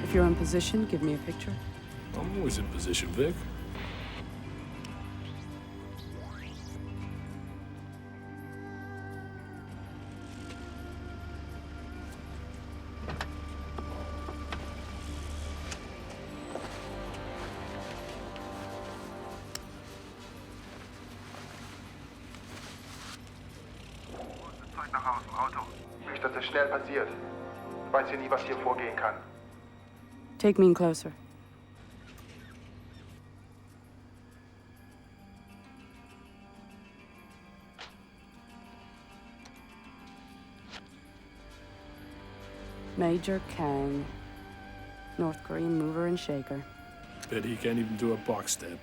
If you're in position, give me a picture. I'm always in position, Vic. Zeug nach Hause im Auto. Nicht, dass es schnell passiert. Ich weiß hier nie, was hier vorgehen kann. Take me in closer. Major Kang. North Korean mover and shaker. Bet he can't even do a box step.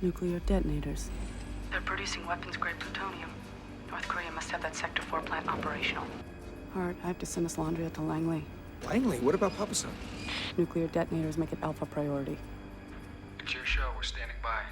Nuclear detonators. They're producing weapons-grade plutonium. North Korea must have that Sector 4 plant operational. Hart, I have to send Aslandria to Langley. Langley? What about Papa-san? Nuclear detonators make it alpha priority. It's your show. We're standing by.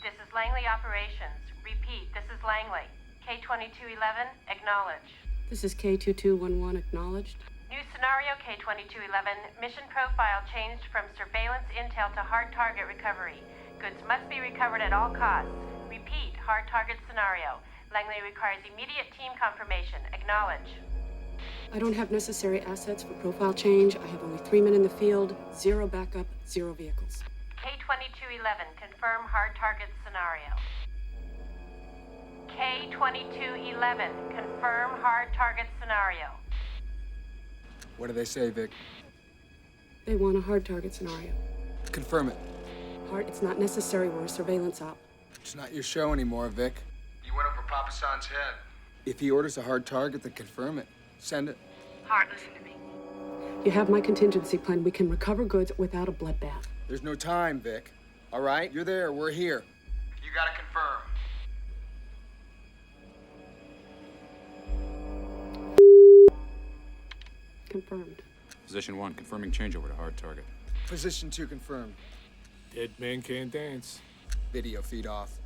This is Langley Operations. Repeat, this is Langley. K-2211, acknowledge. This is K-2211 acknowledged. New scenario, K-2211. Mission profile changed from surveillance intel to hard target recovery. Goods must be recovered at all costs. Repeat, hard target scenario. Langley requires immediate team confirmation. Acknowledge. I don't have necessary assets for profile change. I have only 3 men in the field, 0 backup, 0 vehicles. K-2211, confirm hard target scenario. K-2211, confirm hard target scenario. What do they say, Vic? They want a hard target scenario. Confirm it. Hart, it's not necessary. We're a surveillance op. It's not your show anymore, Vic. You went over Papa-san's head. If he orders a hard target, then confirm it. Send it. Hart, listen to me. You have my contingency plan. We can recover goods without a bloodbath. There's no time, Vic. All right? You're there. We're here. You gotta confirm. Confirmed. Position 1, confirming changeover to hard target. Position 2 confirmed. Dead man can't dance. Video feed off.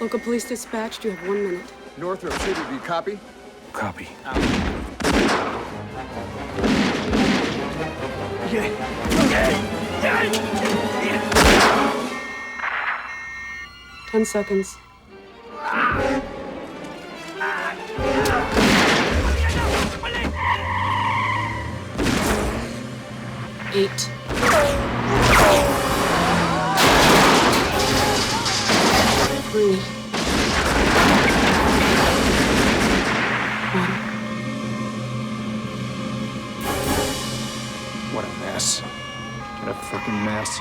Local police dispatched. You have 1 minute. Northrop City, do you copy? Copy. Yeah. 10 seconds. 8. 3. 1. What a mess. What a freaking mess.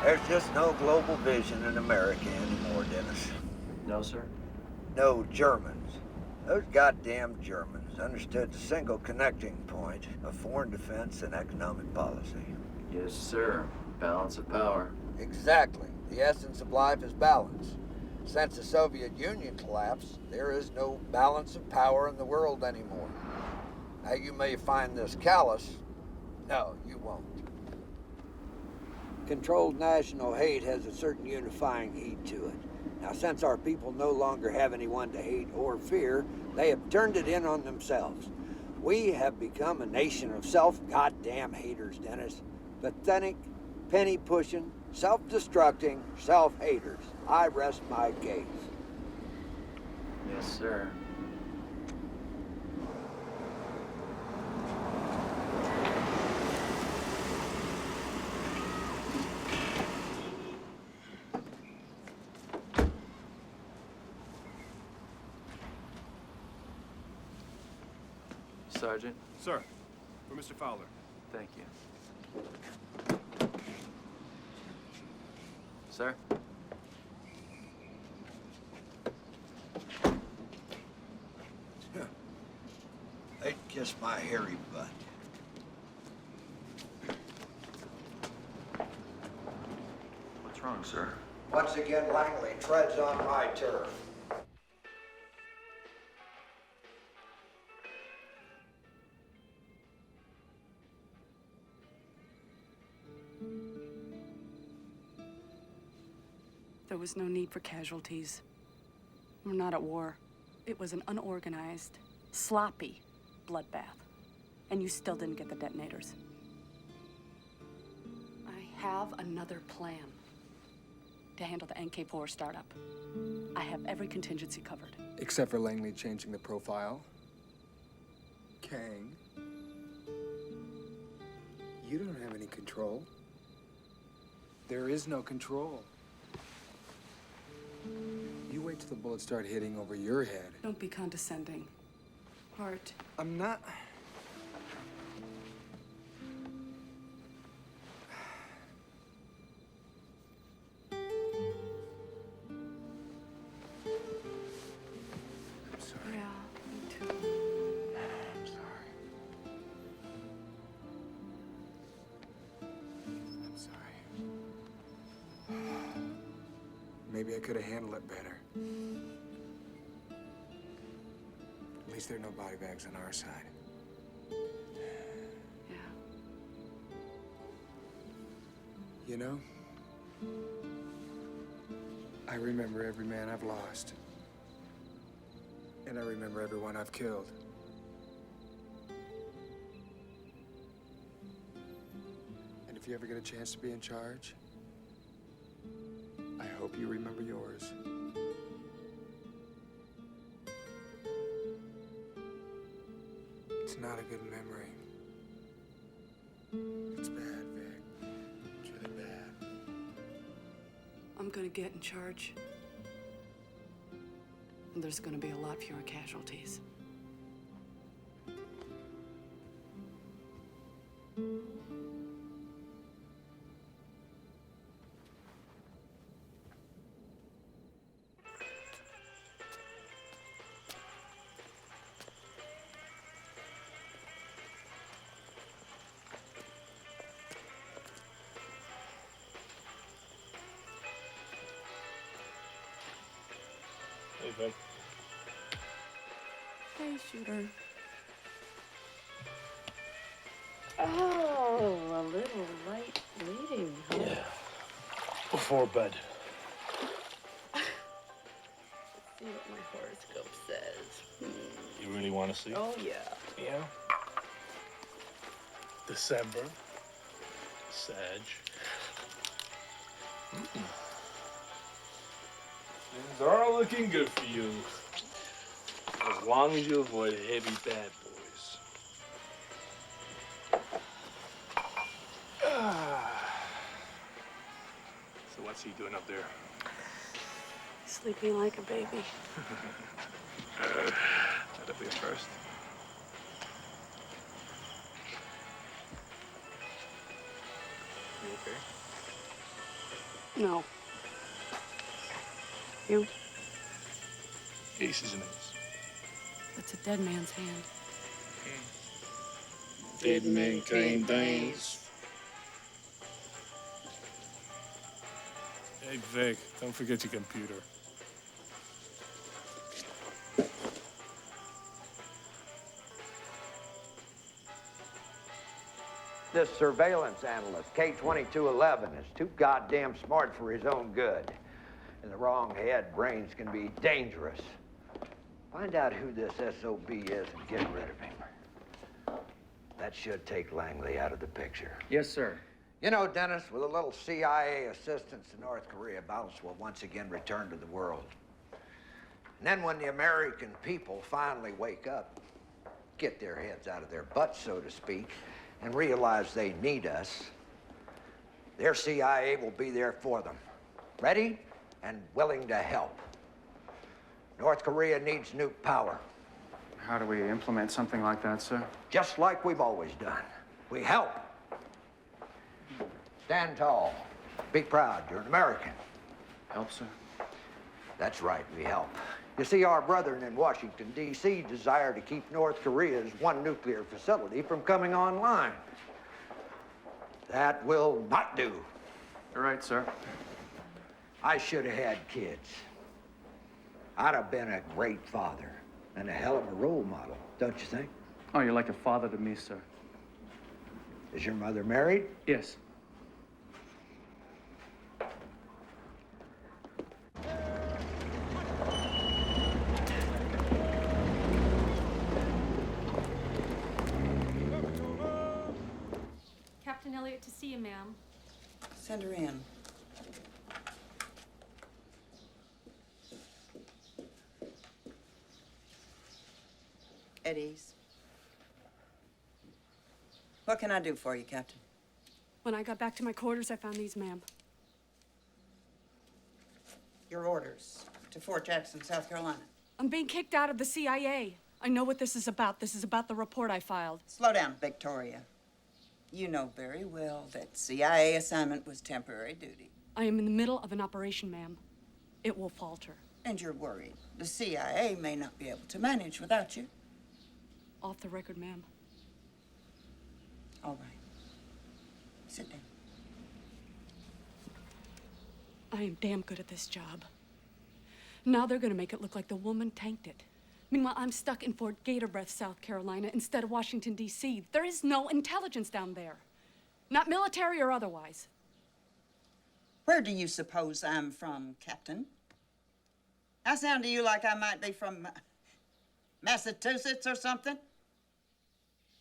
There's just no global vision in America anymore, Dennis. No, sir. No Germans. Those goddamn Germans understood the single connecting point of foreign defense and economic policy. Yes, sir. Balance of power. Exactly. The essence of life is balance. Since the Soviet Union collapsed, there is no balance of power in the world anymore. Now, you may find this callous. No, you won't. Controlled national hate has a certain unifying heat to it. Now, since our people no longer have anyone to hate or fear, they have turned it in on themselves. We have become a nation of self-goddamn haters, Dennis. Pathetic, penny-pushing, self-destructing self-haters. I rest my case. Yes, sir. Sergeant, Sir, for Mr. Fowler. thank you. Sir? They'd kiss my hairy butt. What's wrong, sir? Once again, Langley treads on my turf. There was no need for casualties. We're not at war. It was an unorganized, sloppy bloodbath. And you still didn't get the detonators. I have another plan to handle the NK4 startup. I have every contingency covered. Except for Langley changing the profile. Kang. You don't have any control. There is no control. You wait till the bullets start hitting over your head. Don't be condescending. Hart. I'm not. I'm sorry. Yeah, me too. I'm sorry. I'm sorry. Maybe I could have handled it better. At least there are no body bags on our side. Yeah. You know, I remember every man I've lost. And I remember everyone I've killed. And if you ever get a chance to be in charge, I hope you remember yours. It's not a good memory. It's bad, Vic. It's really bad. I'm gonna get in charge. there's gonna be a lot fewer casualties. Hey, Vic. Hey, Shooter. Oh, a little light reading, huh? Yeah. Before bed. Let's see what my horoscope says. You really want to see? Oh, yeah. Yeah. December. Sag. Things are all looking good for you. As long as you avoid heavy bad boys. So what's he doing up there? Sleeping like a baby. That'll be a first. You okay? No. You? Aces and eights. That's a dead man's hand. Dead man can't dance. Hey, Vic, don't forget your computer. This surveillance analyst, K-2211, is too goddamn smart for his own good. In the wrong head, brains can be dangerous. Find out who this SOB is and get rid of him. That should take Langley out of the picture. Yes, sir. You know, Dennis, with a little CIA assistance to North Korea, balance will once again return to the world. And then when the American people finally wake up, get their heads out of their butts, so to speak, and realize they need us, their CIA will be there for them, ready and willing to help. North Korea needs new power. How do we implement something like that, sir? Just like we've always done. We help. Stand tall. Be proud. You're an American. Help, sir? That's right, we help. You see, our brethren in Washington, D.C. desire to keep North Korea's one nuclear facility from coming online. That will not do. You're right, sir. I should have had kids. I'd have been a great father and a hell of a role model, don't you think? Oh, you're like a father to me, sir. Is your mother married? Yes. Captain Elliott to see you, ma'am. Send her in. At ease. What can I do for you, Captain? When I got back to my quarters, I found these, ma'am. Your orders to Fort Jackson, South Carolina. I'm being kicked out of the CIA. I know what this is about. This is about the report I filed. Slow down, Victoria. You know very well that CIA assignment was temporary duty. I am in the middle of an operation, ma'am. It will falter. And you're worried the CIA may not be able to manage without you. Off the record, ma'am. All right. Sit down. I am damn good at this job. Now they're gonna make it look like the woman tanked it. Meanwhile, I'm stuck in Fort Gator Breath, South Carolina, instead of Washington, D.C. There is no intelligence down there. Not military or otherwise. Where do you suppose I'm from, Captain? I sound to you like I might be from Massachusetts or something?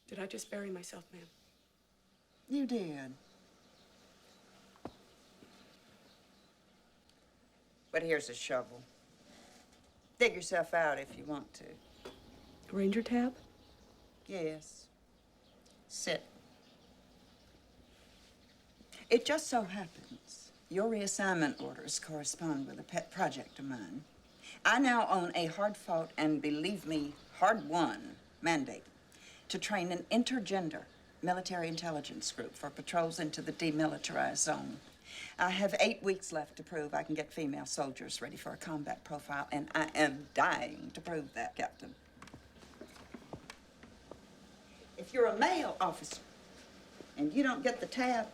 Did I just bury myself, ma'am? You did. But here's a shovel. Dig yourself out if you want to. Ranger tab? Yes. Sit. It just so happens your reassignment orders correspond with a pet project of mine. I now own a hard-fought and, believe me, hard-won mandate to train an intergender military intelligence group for patrols into the demilitarized zone. I have 8 weeks left to prove I can get female soldiers ready for a combat profile, and I am dying to prove that, Captain. If you're a male officer and you don't get the tab,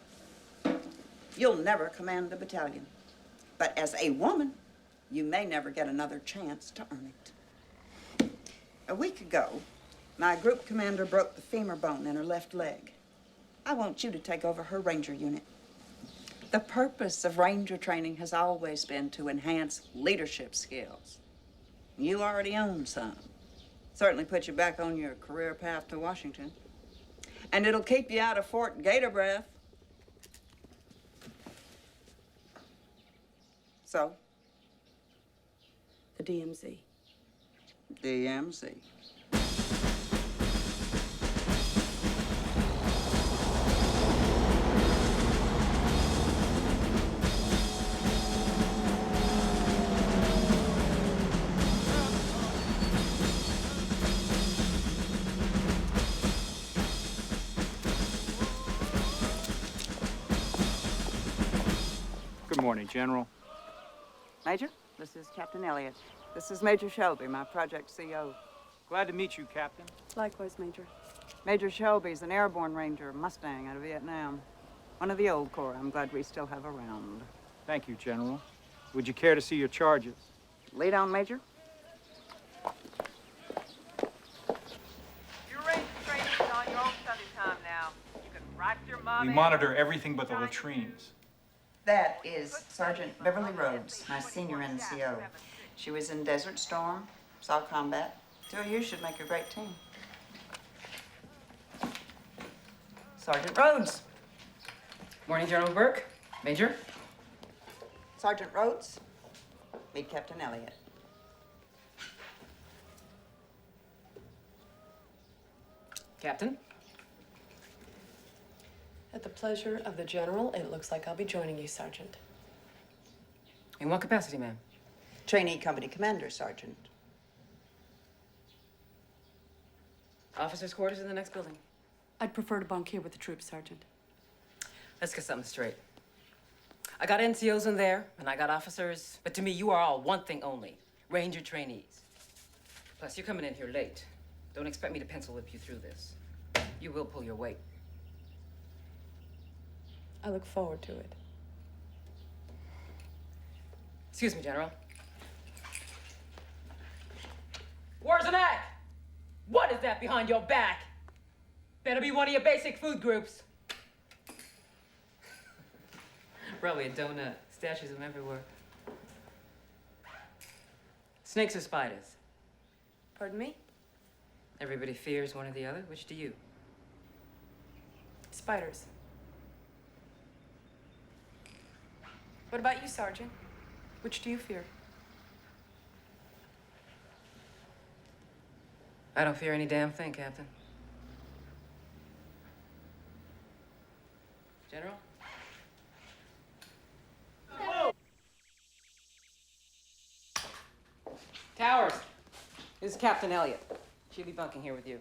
you'll never command the battalion. But as a woman, you may never get another chance to earn it. A week ago, my group commander broke the femur bone in her left leg. I want you to take over her ranger unit. The purpose of ranger training has always been to enhance leadership skills. You already own some. Certainly put you back on your career path to Washington. And it'll keep you out of Fort Gator Breath. So? The DMZ. DMZ. Good morning, General. Major, this is Captain Elliott. This is Major Shelby, my project CO. Glad to meet you, Captain. Likewise, Major. Major Shelby's an airborne ranger, Mustang out of Vietnam. One of the old Corps I'm glad we still have around. Thank you, General. Would you care to see your charges? Lead on, Major. Your ranger training is on your own study time now. You can write your mom. We monitor everything but the latrines. That is Sergeant Beverly Rhodes, my senior NCO. She was in Desert Storm, saw combat. Two of you should make a great team. Sergeant Rhodes. Morning, General Burke. Major. Sergeant Rhodes, meet Captain Elliott. Captain. At the pleasure of the General, it looks like I'll be joining you, Sergeant. In what capacity, ma'am? Trainee Company Commander, Sergeant. Officers' quarters in the next building. I'd prefer to bunk here with the troops, Sergeant. Let's get something straight. I got NCOs in there, and I got officers, but to me, you are all one thing only, Ranger trainees. Plus, you're coming in here late. Don't expect me to pencil whip you through this. You will pull your weight. I look forward to it. Excuse me, General. Where's an egg? What is that behind your back? Better be one of your basic food groups. Probably a donut. Stashes them everywhere. Snakes or spiders? Pardon me? Everybody fears one or the other. Which do you? Spiders. What about you, Sergeant? Which do you fear? I don't fear any damn thing, Captain. General? Towers, this is Captain Elliott. She'll be bunking here with you.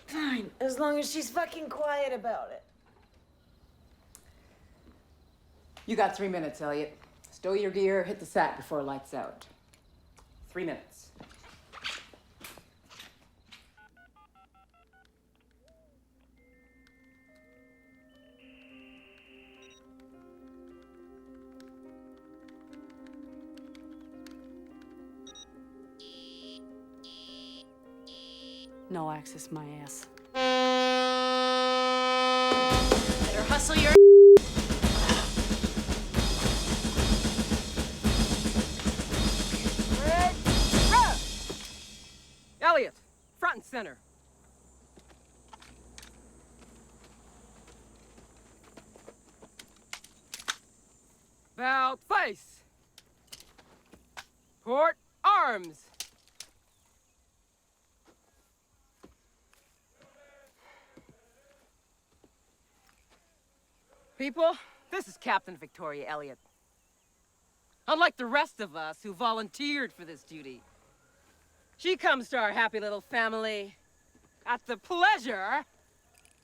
Fine, as long as she's fucking quiet about it. You got 3 minutes, Elliott. Stow your gear, hit the sack before lights out. 3 minutes. No access, my ass. Better hustle your. Elliott, front and center. About face. Port arms. People, this is Captain Victoria Elliott. unlike the rest of us who volunteered for this duty. She comes to our happy little family at the pleasure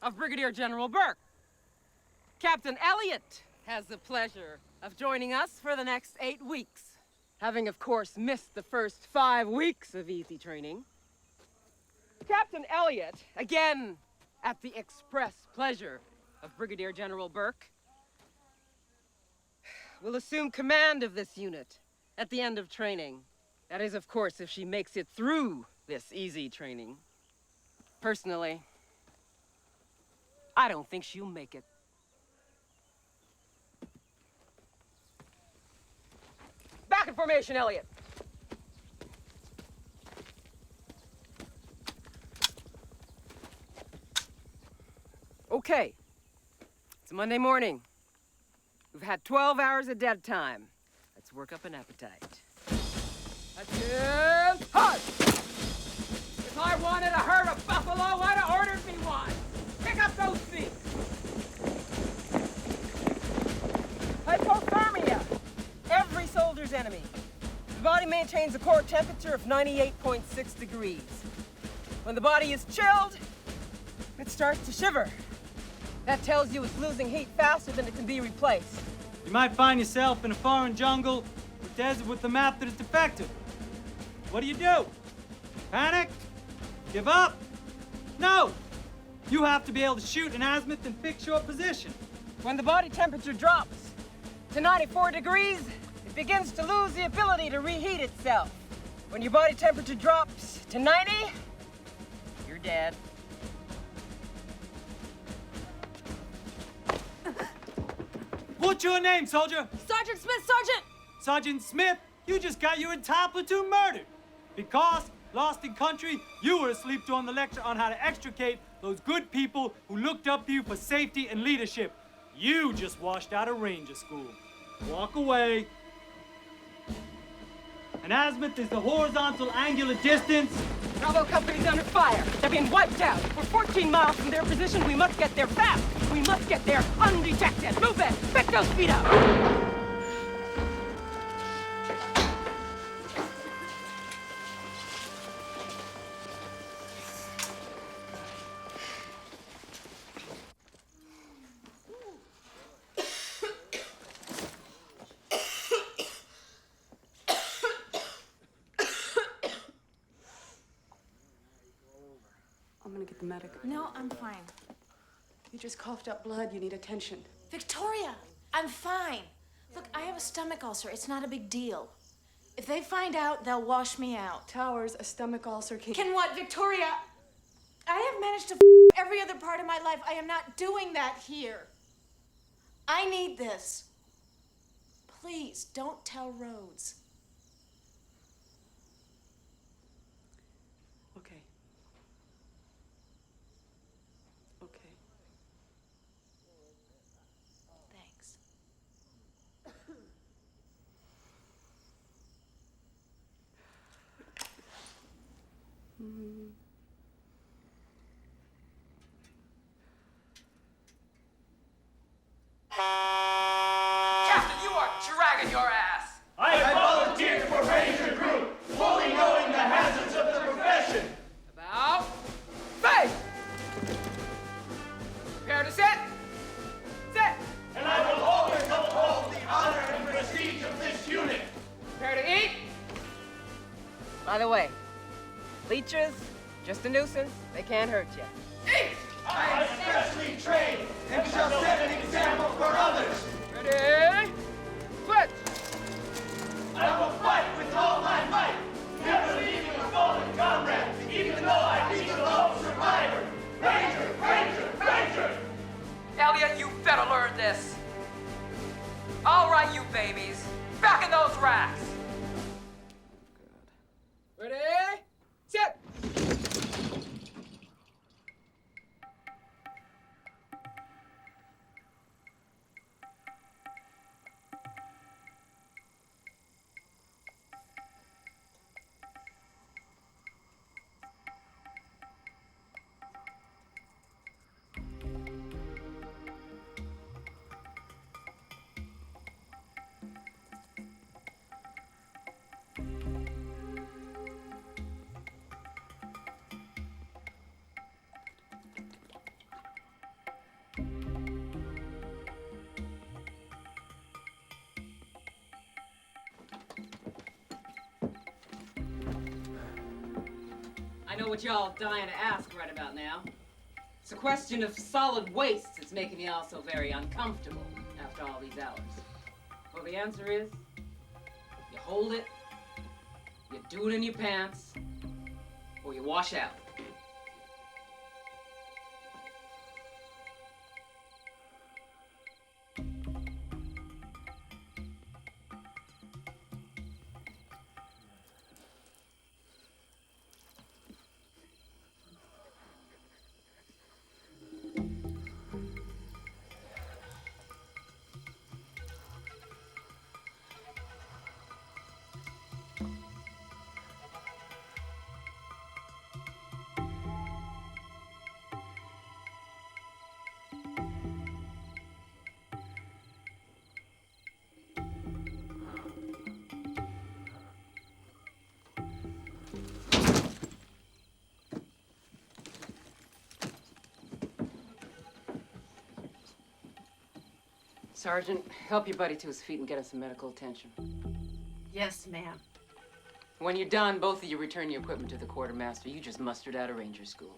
of Brigadier General Burke. Captain Elliott has the pleasure of joining us for the next 8 weeks, having, of course, missed the first 5 weeks of easy training. Captain Elliott, again at the express pleasure of Brigadier General Burke, will assume command of this unit at the end of training. That is, of course, if she makes it through this easy training. Personally, I don't think she'll make it. Back in formation, Elliott. Okay. It's Monday morning. We've had 12 hours of dead time. Let's work up an appetite. That's it. Hut! If I wanted a herd of buffalo, I'd have ordered me one. Pick up those feet. Hypothermia. Every soldier's enemy. The body maintains a core temperature of 98.6 degrees. When the body is chilled, it starts to shiver. That tells you it's losing heat faster than it can be replaced. You might find yourself in a foreign jungle or desert with a map that is defective. What do? Panic? Give up? No! You have to be able to shoot an azimuth and fix your position. When the body temperature drops to 94 degrees, it begins to lose the ability to reheat itself. When your body temperature drops to 90, you're dead. What's your name, soldier? Sergeant Smith, Sergeant! Sergeant Smith, you just got your entire platoon murdered. Because, lost in country, you were asleep during the lecture on how to extricate those good people who looked up to you for safety and leadership. You just washed out of Ranger School. Walk away. An azimuth is the horizontal angular distance. Bravo Company's under fire. They're being wiped out. We're 14 miles from their position. We must get there fast. We must get there undetected. Move it. Pick those feet up. I'm gonna get the medic. No, I'm fine. You just coughed up blood. You need attention. Victoria, I'm fine. Look, I have a stomach ulcer. It's not a big deal. If they find out, they'll wash me out. Towers, a stomach ulcer can... Can what, Victoria? I have managed to every other part of my life. I am not doing that here. I need this. Please, don't tell Rhodes. Okay. Okay. Thanks. Captain, you are dragging your ass. I volunteered for Ranger Group, fully knowing the hazards of the profession. About face. Prepare to sit. Sit. And I will always uphold the honor and prestige of this unit. Prepare to eat. By the way, leeches, just a nuisance. They can't hurt you. Eat! I am specially trained and shall set an example for others. Ready? Switch! I will fight with all my might, never leaving a fallen comrade, even though I be the lone survivor. Ranger, Ranger, Ranger! Elliot, you better learn this. All right, you babies. Back in those racks. Ready? Sit! know what y'all dying to ask right about now. It's a question of solid waste that's making me all so very uncomfortable after all these hours. Well, the answer is, you hold it, you do it in your pants, or you wash out. Sergeant, help your buddy to his feet and get him some medical attention. Yes, ma'am. When you're done, both of you return your equipment to the quartermaster. You just mustered out of Ranger School.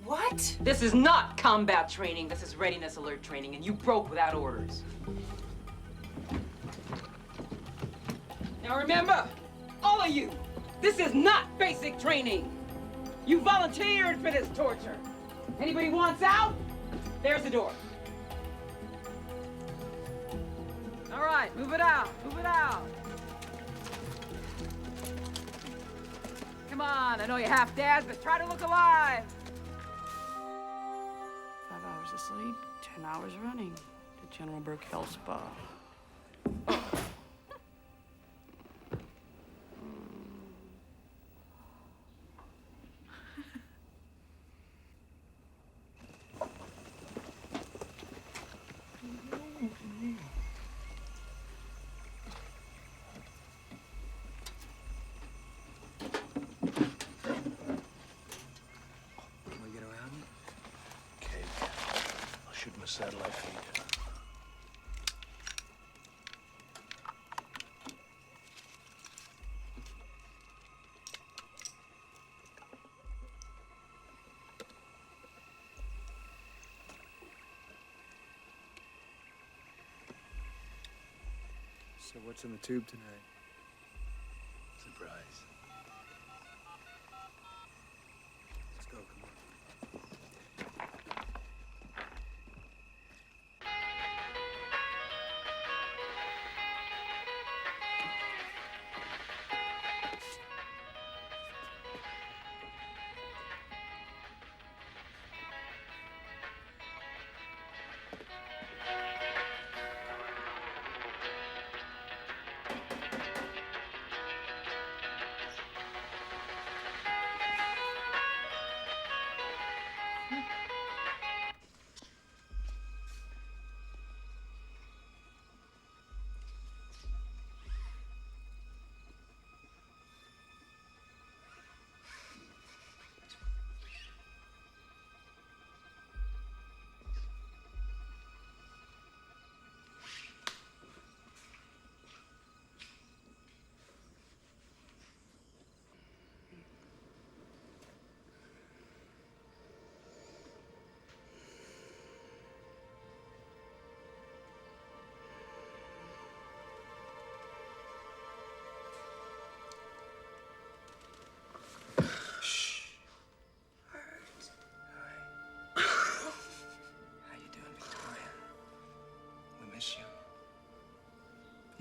What? This is not combat training. This is readiness alert training, and you broke without orders. Now remember, all of you, this is not basic training. You volunteered for this torture. Anybody wants out? There's the door. All right, move it out, move it out. Come on, I know you're half dead, but try to look alive. 5 hours of sleep, 10 hours running to General Burke Health Spa. Satellite feed. So what's in the tube tonight? Surprise. Let's go, come on.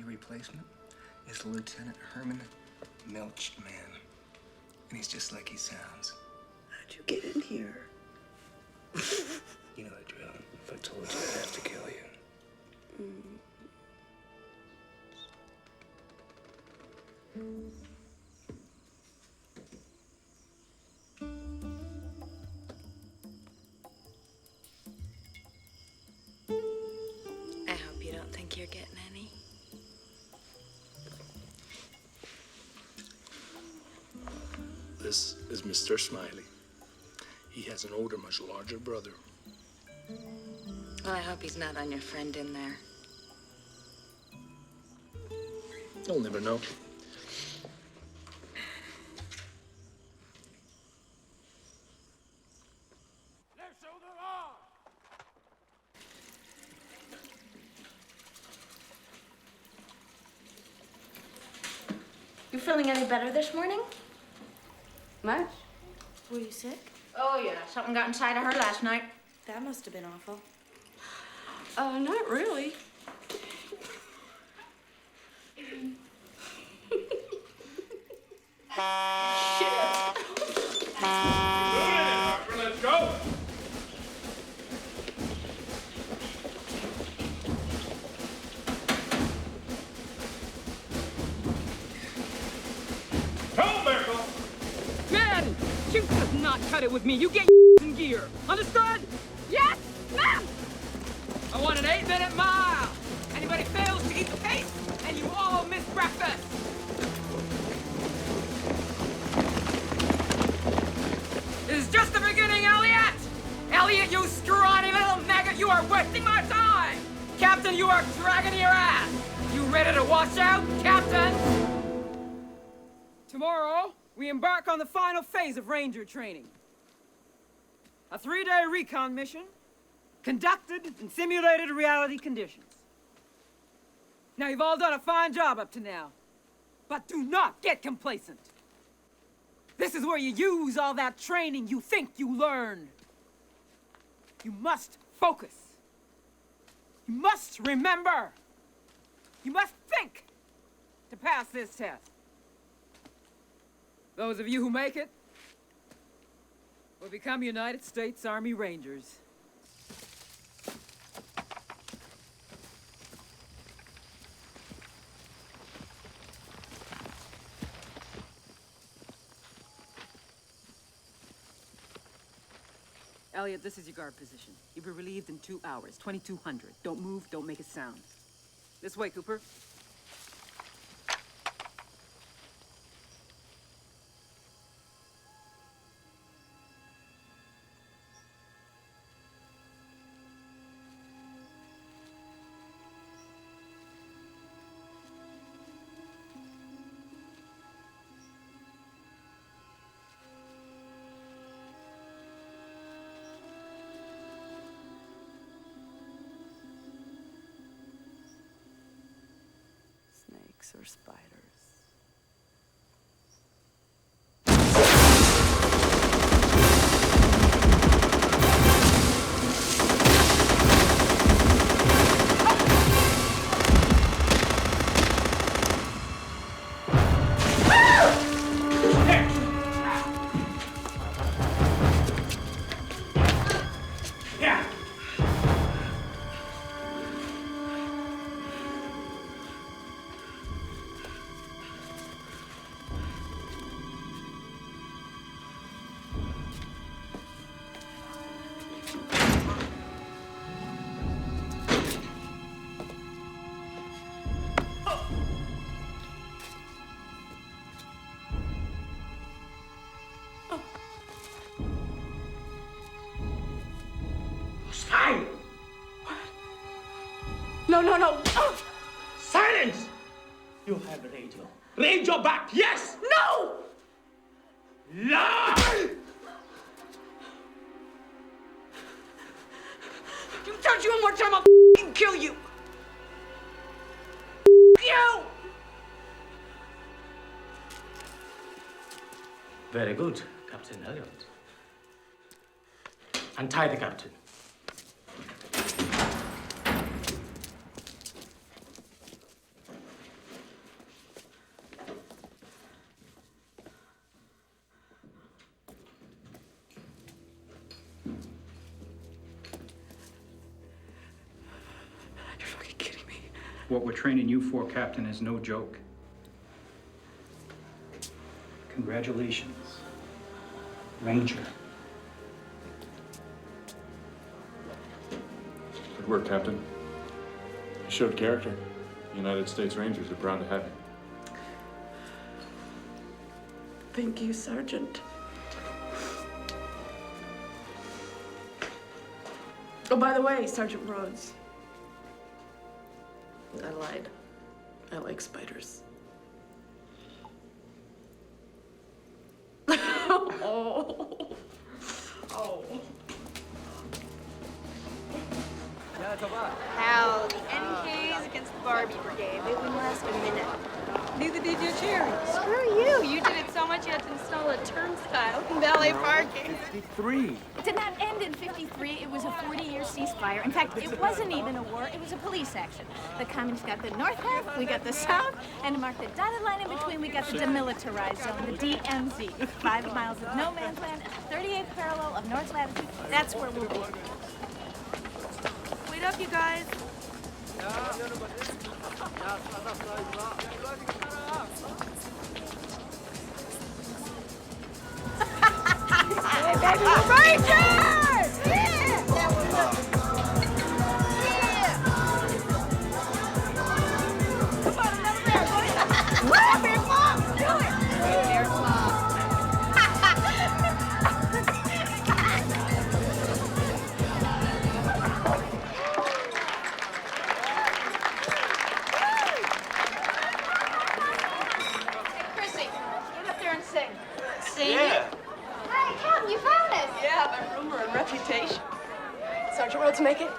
Replacement is Lieutenant Herman Milchman. And he's just like he sounds. How'd you get in here? You know the drill. If I told you, I'd have to kill you. I hope you don't think you're getting any. This is Mr. Smiley. He has an older, much larger brother. Well, I hope he's not on your friend in there. You'll never know. You feeling any better this morning? Much? Were you sick? Oh, yeah. Something got inside of her last night. That must have been awful. Not really. Let's go. Come, Merkel. Man, you does not cut it with me. You get in gear. Understood? Yes, ma'am. I want an 8-minute mile. Anybody fails to eat the pace, and you all miss breakfast. This is just the beginning, Elliot! Elliot, you scrawny little maggot, you are wasting my time! Captain, you are dragging your ass! You ready to watch out, Captain? Tomorrow, we embark on the final phase of Ranger training. A 3-day recon mission, conducted in simulated reality conditions. Now, you've all done a fine job up to now, but do not get complacent. This is where you use all that training you think you learned. You must focus. You must remember. You must think to pass this test. Those of you who make it will become United States Army Rangers. Elliot, this is your guard position. You'll be relieved in 2 hours, 2200. Don't move, don't make a sound. This way, Cooper. Snakes or spiders? No. Oh. Silence! You have a radio. Raise your back, yes! No! Lie! You touch you one more time, I'll kill you! You! Very good, Captain Elliot. Untie the captain. What we're training you for, Captain, is no joke. Congratulations, Ranger. Good work, Captain. You showed character. United States Rangers are proud to have you. Thank you, Sergeant. Oh, by the way, Sergeant Rhodes. I lied. I like spiders. Oh. How the NKs against the Barbie Brigade. They wouldn't last a minute. Neither did your cherry. Screw you. You did it so much you had to install a turnstile in valet parking. 53. It did not end in 53. It was a 40-year ceasefire. In fact, it wasn't even a war. It was a police action. The communists got the north half, we got the south, and to mark the dotted line in between, we got the demilitarized zone, the DMZ. 5 miles of no man's land at the 38th parallel of north latitude. That's where we'll be. Wait up, you guys. Hey, baby, we're rangers! Yeah! Come on, another round, boys. Grab it, Mom! Do it! There's Mom. Chrissy, get up there and sing. Sing? Yeah. Hey, Captain, you found us! Yeah, by rumor and reputation. Sergeant Rhodes make it?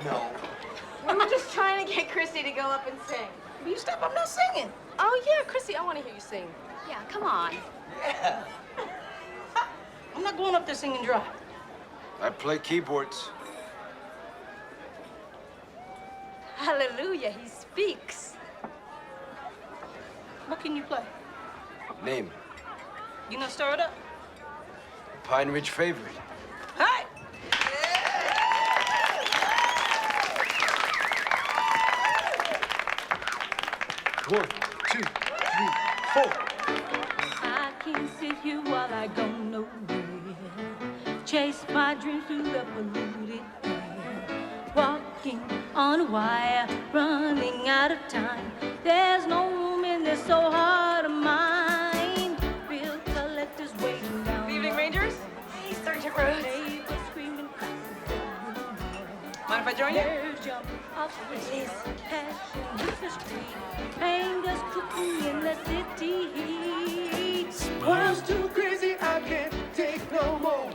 No. We were just trying to get Chrissy to go up and sing. Will you stop? I'm not singing. Oh, yeah, Chrissy, I want to hear you sing. Yeah, come on. Yeah. I'm not going up there singing dry. I play keyboards. Hallelujah, he speaks. What can you play? Name. You know, stir it up. Pine Ridge favorite. Hey! One, 2, 3, 4. I can't sit here while I go nowhere. Chase my dreams through the polluted air. Walking on a wire, running out of time. There's no room in this so hard of mine. Bill collectors waiting down. Good evening, Rangers. Hey, Sergeant Rhodes. Mind if I join you? Jumping off this passion with the street. Angers cooking in the city. World's too crazy, I can't take no more.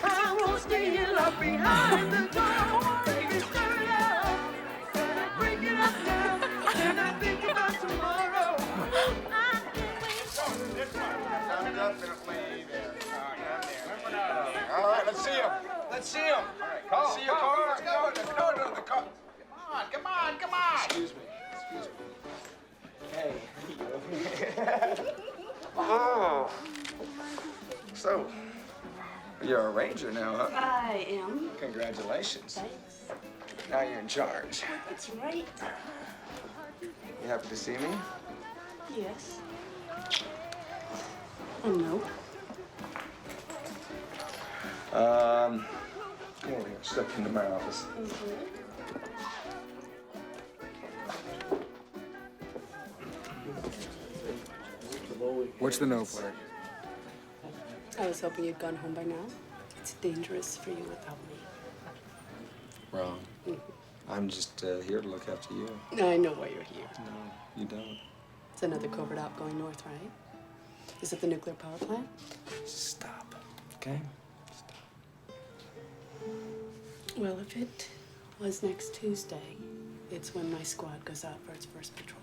I won't stay here locked behind the door. Baby, stir it up, and I break it up now, and I think about tomorrow. All right, let's see him. Let's see him. All right, call. See your car. Let's go. No, the car. Come on. Excuse me. Hey. Oh. So, you're a ranger now, huh? I am. Congratulations. Thanks. Now you're in charge. That's right. You happy to see me? Yes. No. Come over here. Step into my office. What's the no for? I was hoping you'd gone home by now. It's dangerous for you without me. Wrong. I'm just here to look after you. I know why you're here. No, you don't. It's another covert out going north, right? Is it the nuclear power plant? Stop, okay? Well, if it was next Tuesday, it's when my squad goes out for its first patrol.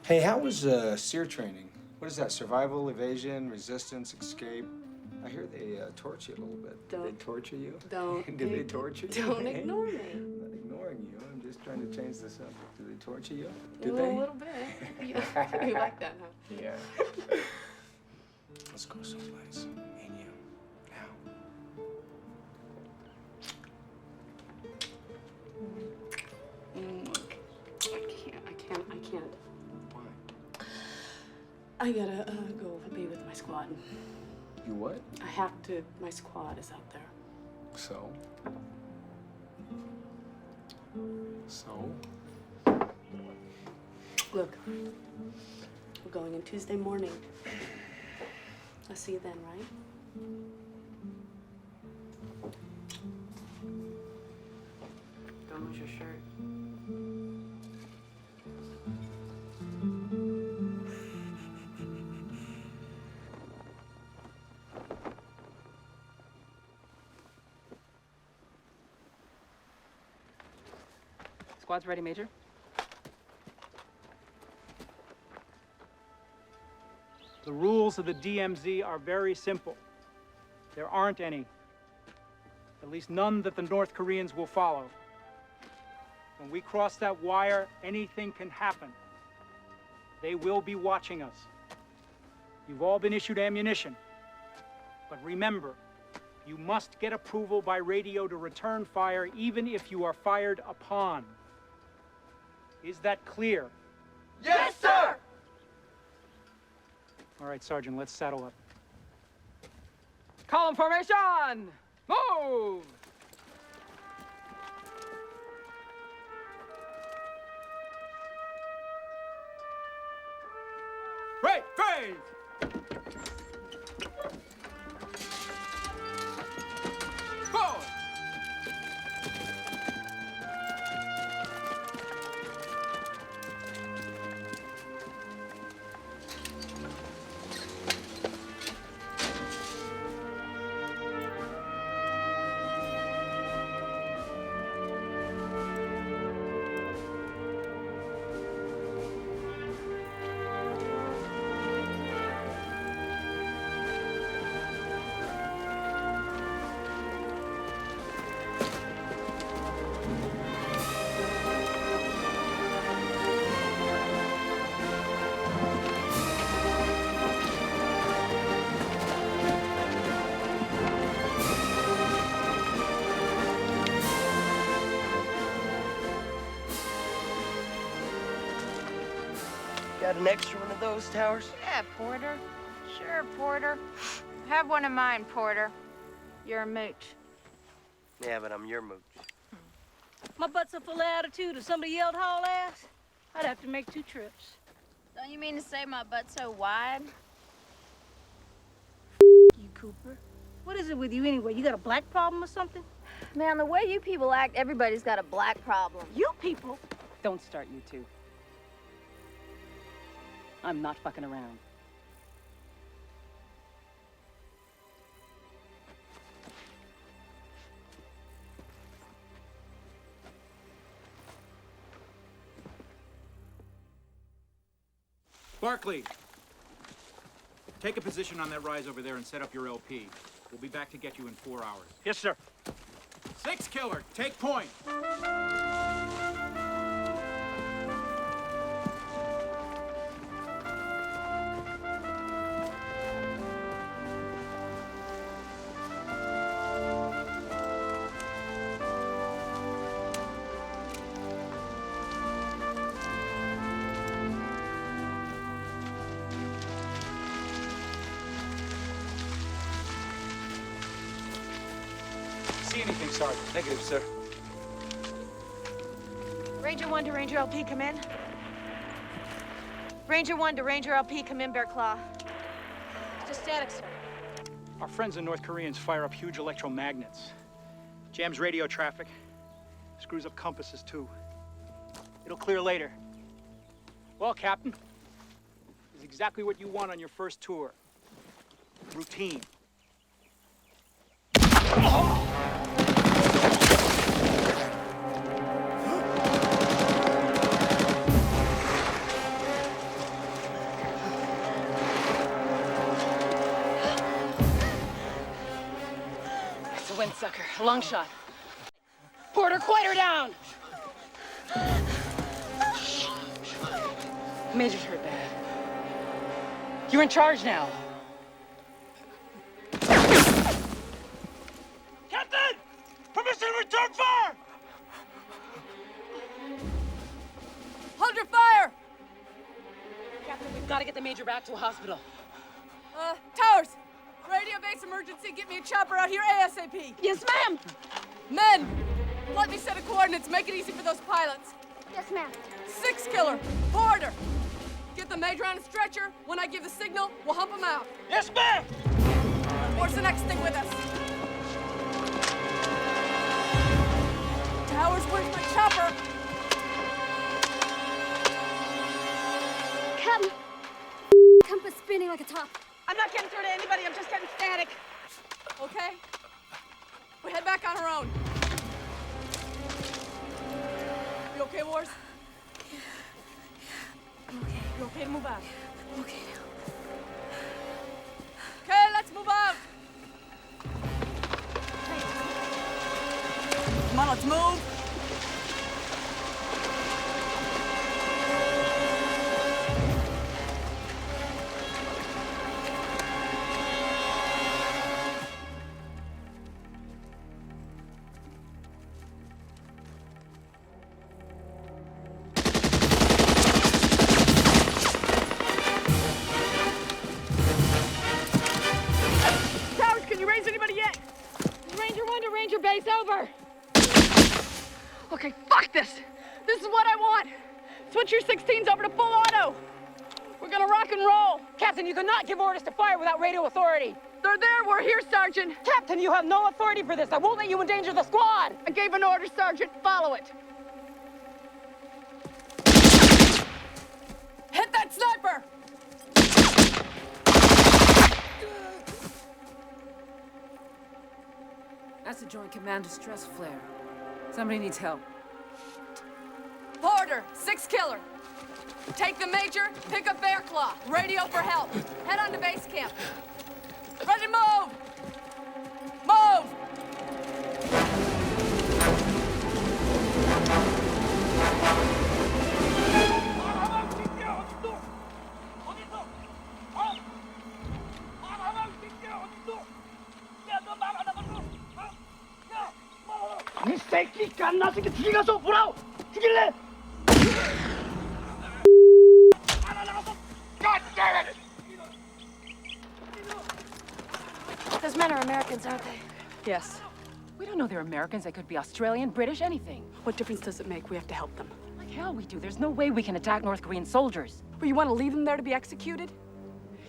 Hey, how was SEER training? What is that? Survival, evasion, resistance, escape? I hear they torture you a little bit. Did they torture you? Don't. Did they torture you? Don't ignore me. I'm not ignoring you. I'm just trying to change the subject. Did they torture you? Did Well, they? a little bit. Yeah. You like that, huh? Yeah. Let's go someplace. Me and you. Now. I can't. Why? I gotta go be with my squad. You what? I have to. My squad is out there. So? So? Look, we're going in Tuesday morning. I'll see you then, right? Don't lose your shirt. Squad's ready, Major. The rules of the DMZ are very simple. There aren't any. At least none that the North Koreans will follow. When we cross that wire, anything can happen. They will be watching us. You've all been issued ammunition. But remember, you must get approval by radio to return fire, even if you are fired upon. Is that clear? Yes, sir! All right, Sergeant, let's saddle up. Column formation! Move! Right, phase! Forward! Got an extra one of those, Towers? Yeah, Porter. Sure, Porter. Have one of mine, Porter. You're a mooch. Yeah, but I'm your mooch. My butt's so full of attitude, if somebody yelled haul ass, I'd have to make 2 trips. Don't you mean to say my butt's so wide? You, Cooper. What is it with you anyway? You got a black problem or something? Man, the way you people act, everybody's got a black problem. You people? Don't start, you two. I'm not fucking around. Barkley, take a position on that rise over there and set up your LP. We'll be back to get you in 4 hours. Yes, sir. 6 Killer, take point. See anything, Sergeant? Negative, sir. Ranger 1 to Ranger LP, come in. Ranger 1 to Ranger LP, come in, Bear Claw. Just static, sir. Our friends the North Koreans fire up huge electromagnets. Jams radio traffic. Screws up compasses, too. It'll clear later. Well, Captain, this is exactly what you want on your first tour. Routine. It's a windsucker, a long shot. Porter, quiet her down! Major's hurt bad. You're in charge now. Captain! Permission to return fire! Hold your fire! Captain, we've got to get the Major back to a hospital. Towers! Radio base emergency, get me a chopper out here ASAP! Yes, ma'am! Men! Let me set the coordinates, make it easy for those pilots. Yes, ma'am. 6 Killer, Porter! Get the Major on a stretcher. When I give the signal, we'll hump him out. Yes, ma'am! What's the next thing with us? Towers, where's my chopper? Captain! Compass spinning like a top. I'm not getting through to anybody. I'm just getting static. Okay. We head back on our own. You okay, Wars? I'm okay. You okay to move out? I'm okay now. Come on, let's move. Towers, can you raise anybody yet? Ranger 1 to Ranger Base, over. Okay, fuck this. This is what I want. Switch your 16s over to full auto. We're gonna rock and roll. Captain, you cannot give orders to fire without radio authority. They're there. We're here, Sergeant. Captain, you have no authority for this. I won't let you endanger the squad. I gave an order, Sergeant. Follow it. Hit that sniper! That's a Joint Commander stress flare. Somebody needs help. Porter, 6 killer. Take the major, pick up Bearclaw. Radio for help. Head on to base camp. Ready to move! Move! 이 새끼 갓나 새끼 뒤에 가서 보라고 죽일래? God damn it! Those men are Americans, aren't they? Yes. We don't know they're Americans. They could be Australian, British, anything. What difference does it make? We have to help them. Like hell we do. There's no way we can attack North Korean soldiers. Well, you want to leave them there to be executed?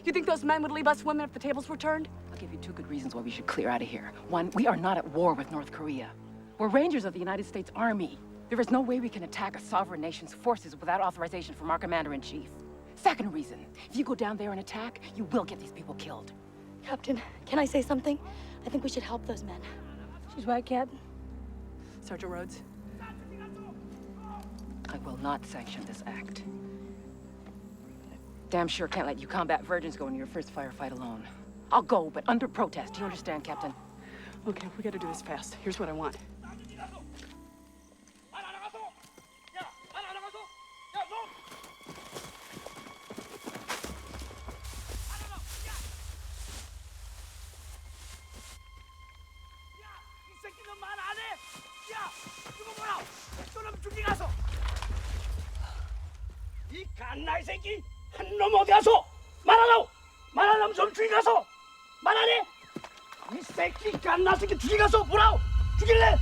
You think those men would leave us women if the tables were turned? I'll give you 2 good reasons why we should clear out of here. 1, we are not at war with North Korea. We're Rangers of the United States Army. There is no way we can attack a sovereign nation's forces without authorization from our Commander-in-Chief. 2nd reason, if you go down there and attack, you will get these people killed. Captain, can I say something? I think we should help those men. She's right, Captain. Sergeant Rhodes. I will not sanction this act. Damn sure can't let you combat virgins go into your first firefight alone. I'll go, but under protest. Do you understand, Captain? Okay, we gotta do this fast. Here's what I want. 이 갓나이 새끼 한 놈 어디 가서 말하라고 말하려면 좀 주위 가서 말하네 이 새끼 갓나 새끼 주위 가서 보라고 죽일래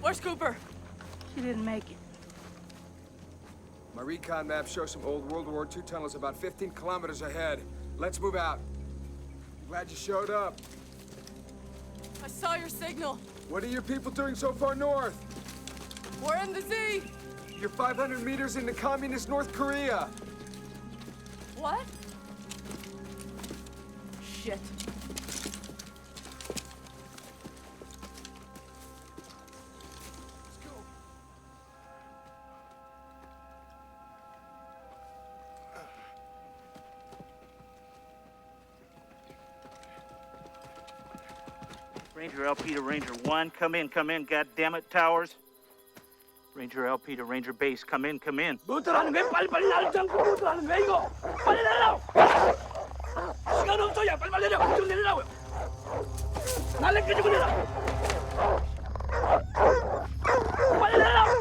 Where's Cooper? She didn't make it. My recon map shows some old World War II tunnels about 15 kilometers ahead. Let's move out. Glad you showed up. I saw your signal. What are your people doing so far north? We're in the Z. You're 500 meters into communist North Korea. What? Shit. Ranger LP to Ranger 1, come in, God damn it, Towers. Ranger LP to Ranger Base, come in. 뭐들 하는 거야? 빨리빨리 나를 잡고 뭐들 하는 거야 이거? 빨리 내리라고! 시간 없어, 야 빨리 내려! 좀 내리라고요! 날래 끄지고 내려! 빨리 내리라고!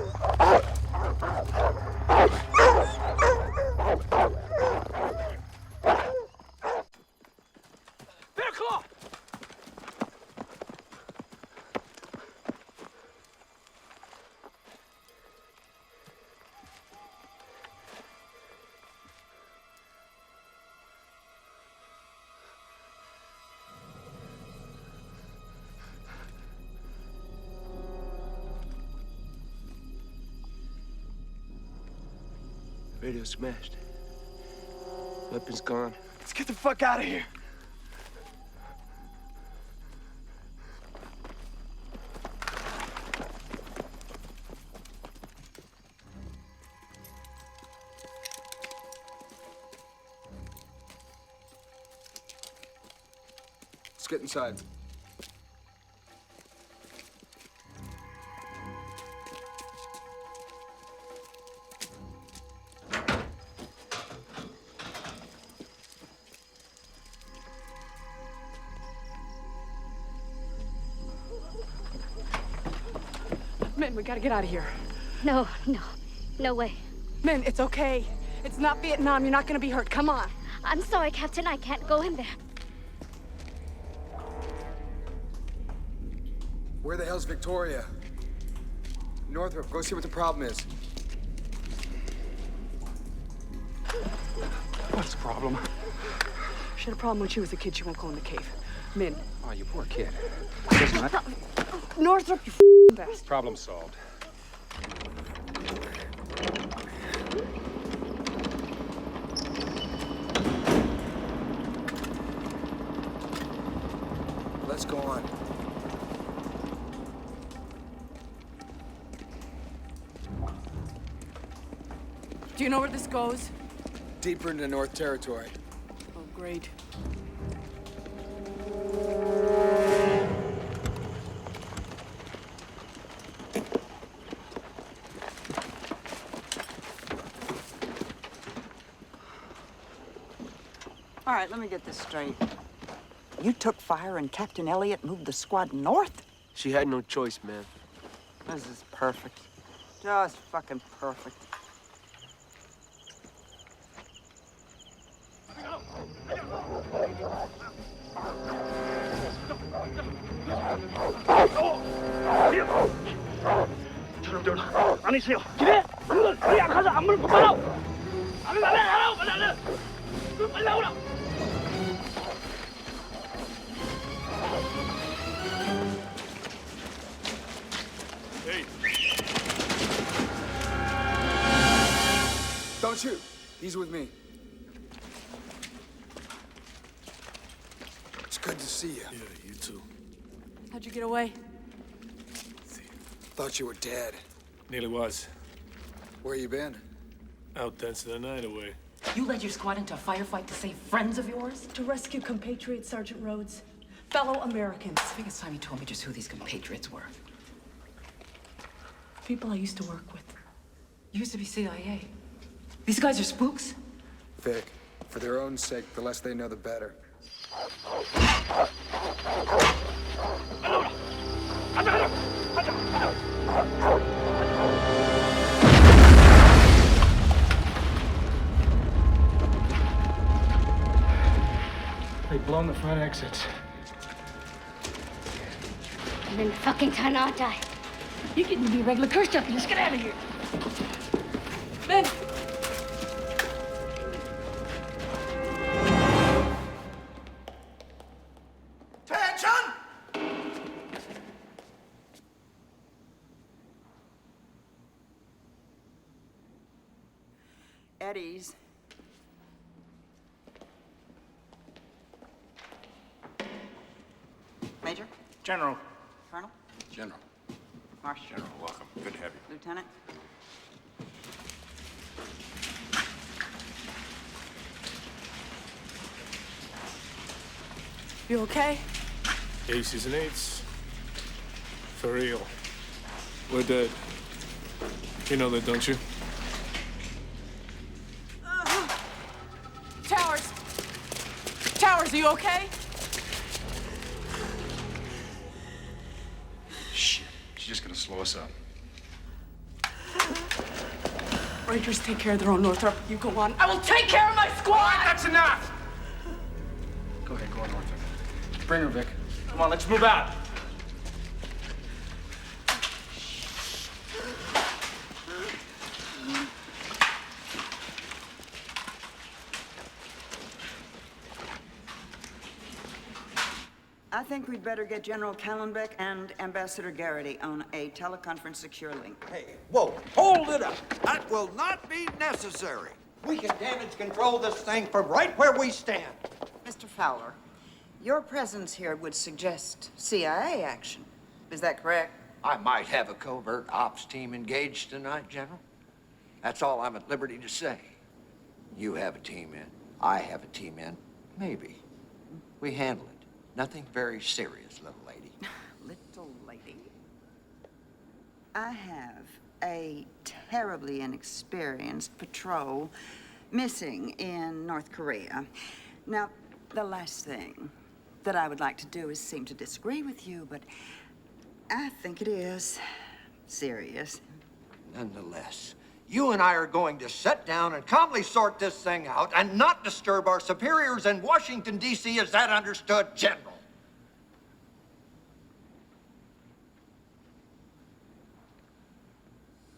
Radio smashed. Weapons gone. Let's get the fuck out of here. Let's get inside. Min, we gotta get out of here. No, no. No way. Min, it's okay. It's not Vietnam. You're not gonna be hurt. Come on. I'm sorry, Captain. I can't go in there. Where the hell's Victoria? Northrop, go see what the problem is. What's the problem? She had a problem when she was a kid. She won't go in the cave. Min. Oh, you poor kid. Listen, Northrop, you best. Problem solved. Let's go on. Do you know where this goes? Deeper into North Territory. Oh, great. All right, let me get this straight. You took fire and Captain Elliott moved the squad north? She had no choice, man. This is perfect. Just fucking perfect. 저놈들 안에 있어요. 집에 우리 안 가서 안문을 못 받아. 빨리 나오라. Don't shoot. He's with me. It's good to see you. Yeah, you too. How'd you get away? Thought you were dead. Nearly was. Where you been? Out dancing the night away. You led your squad into a firefight to save friends of yours? To rescue compatriots, Sergeant Rhodes. Fellow Americans. I think it's time you told me just who these compatriots were. People I used to work with. You used to be CIA. These guys are spooks? Vic, for their own sake, the less they know, the better. They've blown the front exits. I'm in fucking town, aren't I? You're getting to be regular cursed up. Let's get out of here. Men! Eddie's. Major? General. Colonel? General. Marshal? General, welcome. Good to have you. Lieutenant? You okay? Aces and eights. For real. We're dead. You know that, don't you? Towers! Towers, are you okay? Shit. She's just gonna slow us up. Rangers take care of their own, Northrop. You go on. I will take care of my squad! That's enough! Go ahead, go on, Northrop. Bring her, Vic. Come on, let's move out. I think we'd better get General Kallenbeck and Ambassador Garrity on a teleconference secure link. Hey, whoa, hold it up. That will not be necessary. We can damage control this thing from right where we stand. Mr. Fowler, your presence here would suggest CIA action. Is that correct? I might have a covert ops team engaged tonight, General. That's all I'm at liberty to say. You have a team in. I have a team in. Maybe. We handle it. Nothing very serious, little lady. Little lady. I have a terribly inexperienced patrol missing in North Korea. Now, the last thing that I would like to do is seem to disagree with you, but I think it is serious. Nonetheless, you and I are going to sit down and calmly sort this thing out and not disturb our superiors in Washington, D.C. Is that understood, General?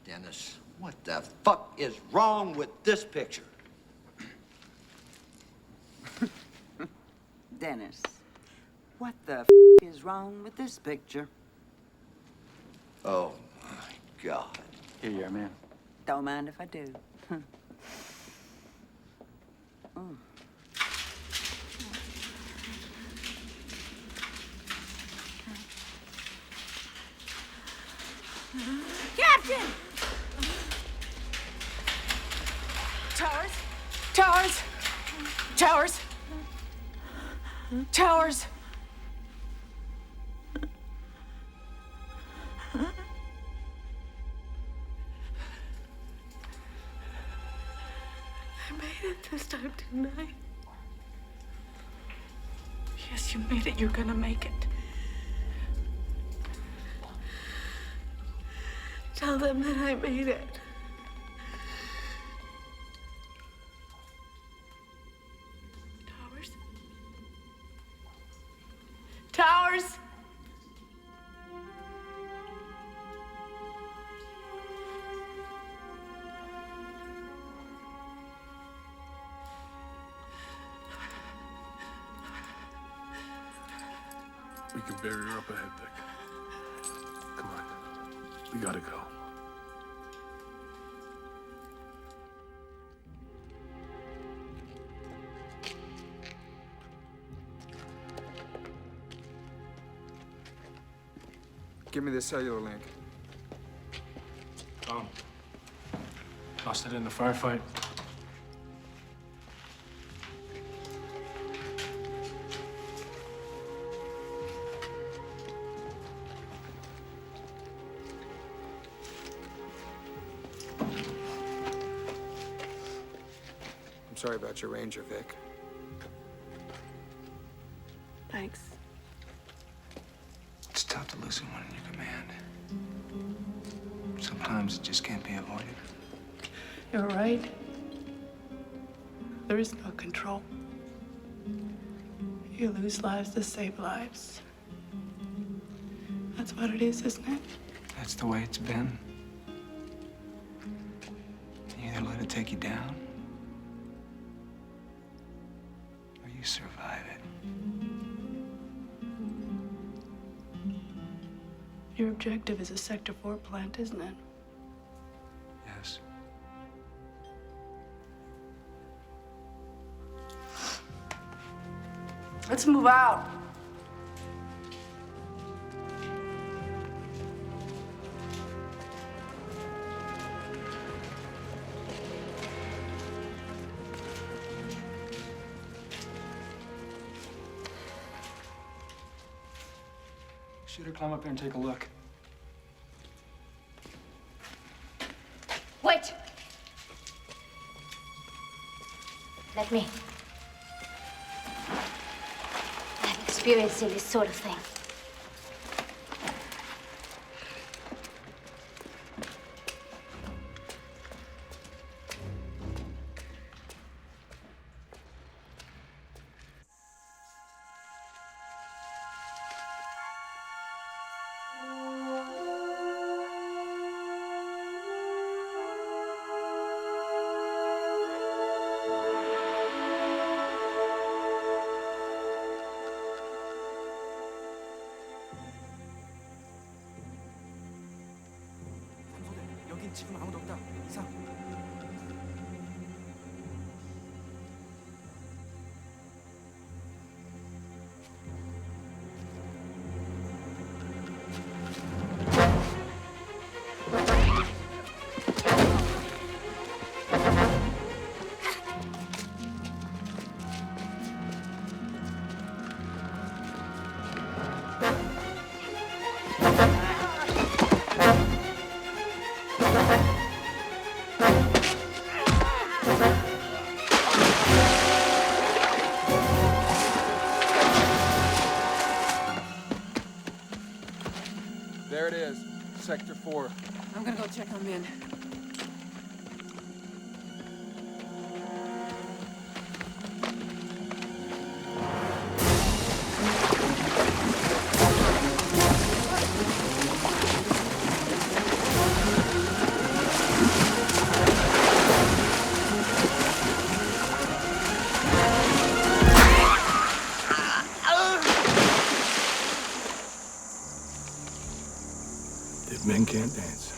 Dennis, what the fuck is wrong with this picture? Dennis, what the is wrong with this picture? Oh, my God. Here you are, ma'am. Don't mind if I do. Mm. Captain! Towers! Towers! Towers! Towers! I made it this time, didn't I? Yes, you made it. You're gonna make it. Tell them that I made it. Towers? Towers! We can bury her up ahead, Vic. Come on. We gotta go. Give me the cellular link. Tom. Lost it in the firefight. I'm sorry about your ranger, Vic. Thanks. It's tough to lose someone in your command. Sometimes it just can't be avoided. You're right. There is no control. You lose lives to save lives. That's what it is, isn't it? That's the way it's been. You either let it take you down, or you survive it. Your objective is a Sector 4 plant, isn't it? Yes. Let's move out. Shooter, climb up here and take a look. Wait! Let me. I've experienced this sort of thing. 亲妈我都不到，上。 There it is, Sector 4. I'm gonna go check on Min. Dead men can't dance.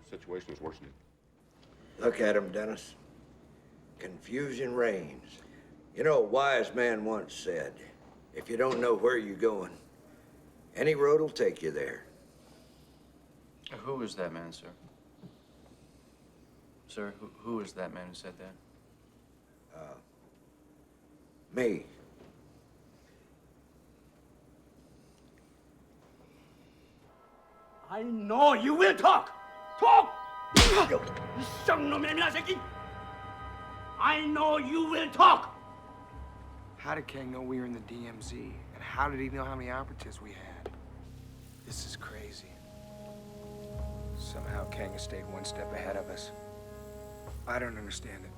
Situation is worsening. Look at him, Dennis. Confusion reigns. You know, a wise man once said, if you don't know where you're going, any road will take you there. Who is that man, sir? Sir, who is that man who said that? Me. I know you will talk. Talk! You son of a 새끼! I know you will talk. How did Kang know we were in the DMZ? And how did he know how many operatives we had? This is crazy. Somehow Kang has stayed one step ahead of us. I don't understand it.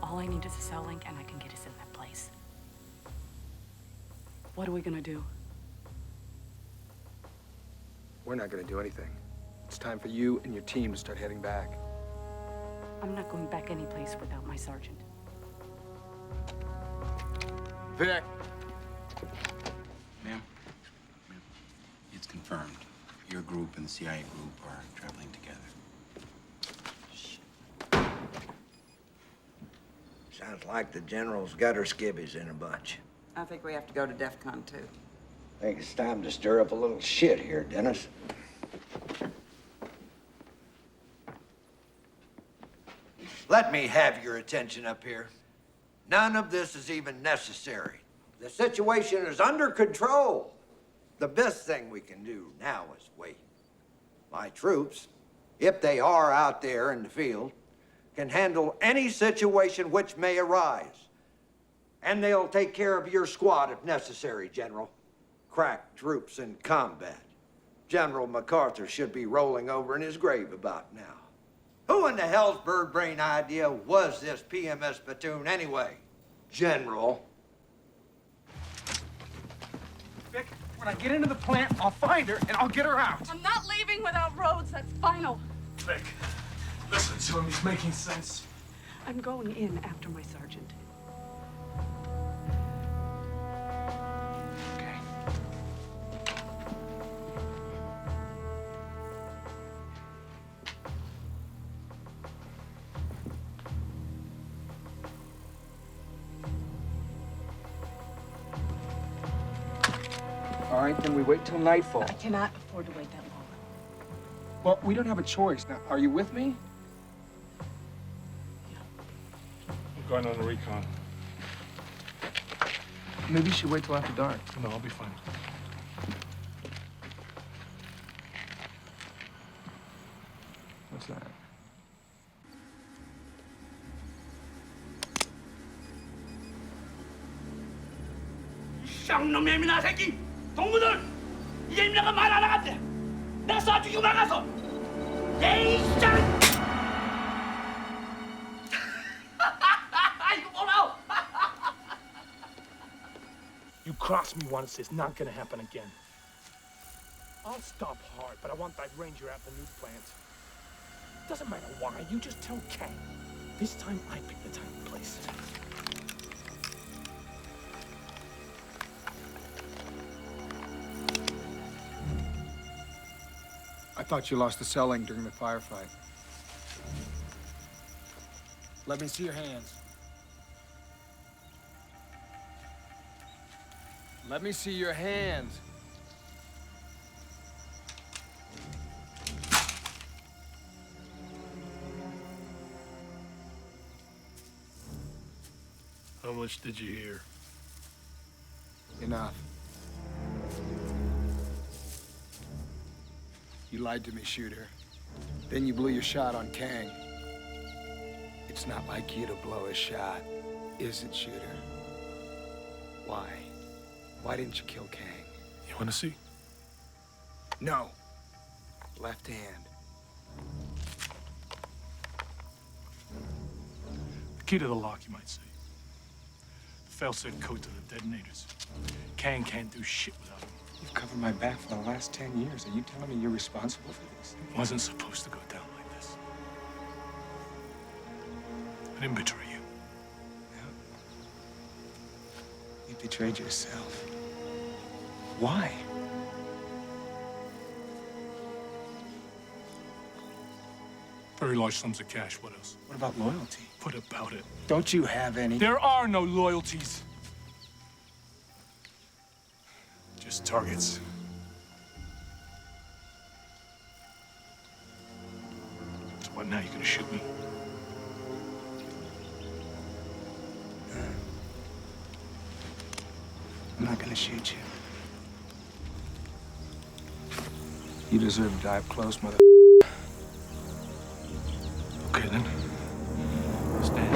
All I need is a cell link and I can get us in that place. What are we gonna do? We're not gonna do anything. It's time for you and your team to start heading back. I'm not going back any place without my sergeant. Vic! Ma'am, it's confirmed. Your group and the CIA group are traveling together. Sounds like the general's got her skivvies in a bunch. I think we have to go to DEFCON 2. I think it's time to stir up a little shit here, Dennis. Let me have your attention up here. None of this is even necessary. The situation is under control. The best thing we can do now is wait. My troops, if they are out there in the field, can handle any situation which may arise. And they'll take care of your squad if necessary, General. Crack troops in combat. General MacArthur should be rolling over in his grave about now. Who in the hell's bird brain idea was this PMS platoon anyway? General. Vic, when I get into the plant, I'll find her and I'll get her out. I'm not leaving without Rhodes. That's final. Vic, listen to him. He's making sense. I'm going in after my sergeant. All right, then we wait till nightfall. I cannot afford to wait that long. Well, we don't have a choice. Now, are you with me? I'm going on a recon. Maybe you should wait till after dark. No, I'll be fine. What's that? 쌍놈 예민한 새끼! 동무들! 이 예민아가 말 안 하간대! 내가 쏴 죽이고 말아서! 에이, 쌍! 이거 뭐라고! You crossed me once, it's not gonna happen again. I'll stop hard, but I want that ranger at the new plant. Doesn't matter why, you just tell Kang. This time I pick the time and place. I thought you lost the selling during the firefight. Let me see your hands. Let me see your hands. How much did you hear? Enough. You lied to me, Shooter. Then you blew your shot on Kang. It's not like you to blow a shot, is it, Shooter? Why? Why didn't you kill Kang? You wanna see? No. Left hand. The key to the lock, you might say. The fail-safe code to the detonators. Kang can't do shit without him. You've covered my back for the last 10 years. Are you telling me you're responsible for this? It wasn't supposed to go down like this. I didn't betray you. You betrayed yourself. Why? Very large sums of cash, what else? What about loyalty? What about it? Don't you have any? There are no loyalties. Just targets. So what, now you're gonna shoot me? I'm not gonna shoot you. You deserve to die up close, mother. Okay, then. Stand.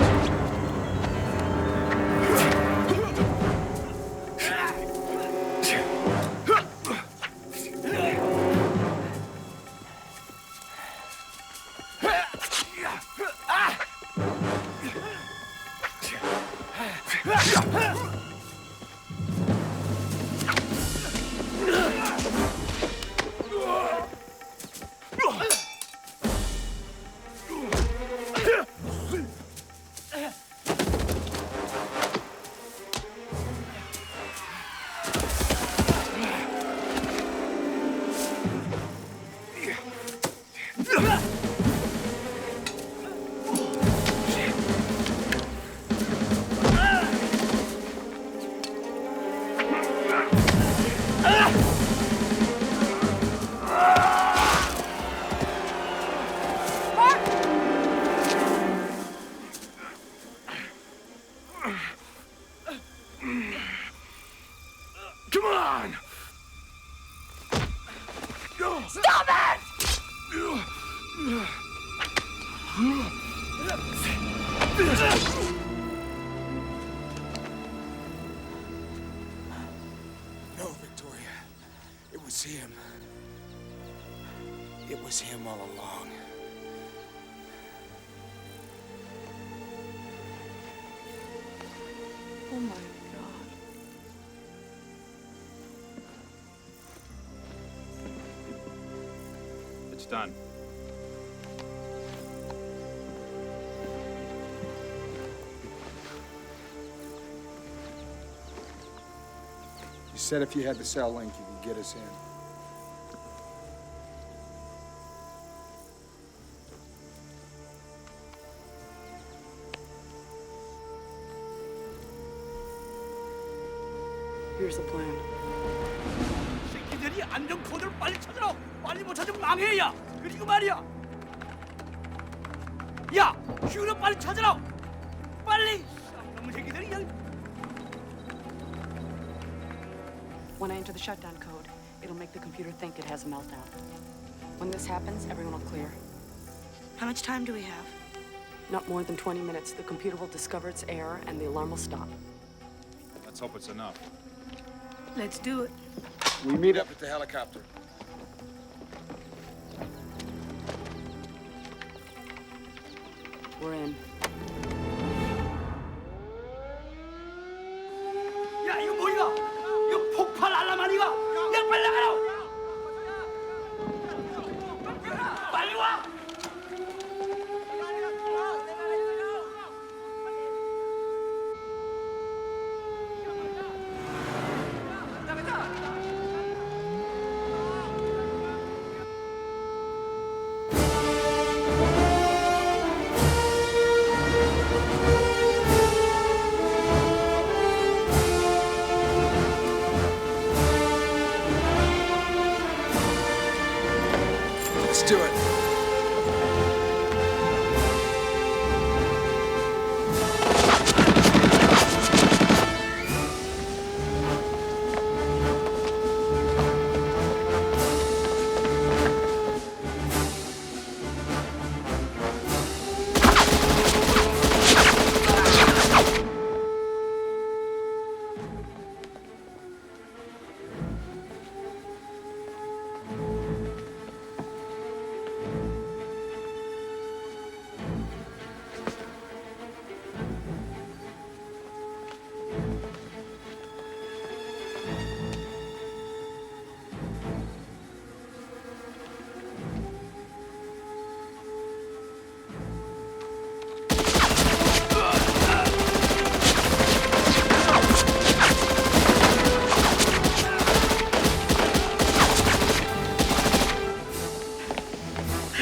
all along. Oh my God. It's done. You said if you had the cell link, you could get us in. Here's the plan. 새끼들이 안전 코드를 빨리 찾으라. 빨리 못 찾으면 망해, 야. 그리고 말이야. 야, 휴를 빨리 찾으라. 빨리. 너무 새끼들이 그냥. When I enter the shutdown code, it'll make the computer think it has a meltdown. When this happens, everyone will clear. How much time do we have? Not more than 20 minutes. The computer will discover its error and the alarm will stop. Let's hope it's enough. Let's do it. We meet up at the helicopter. We're in. 야, 이거 뭐야? 이거 폭발 알람 아니가? 야, 빨리 나가라. 빨리 와. Let's do it.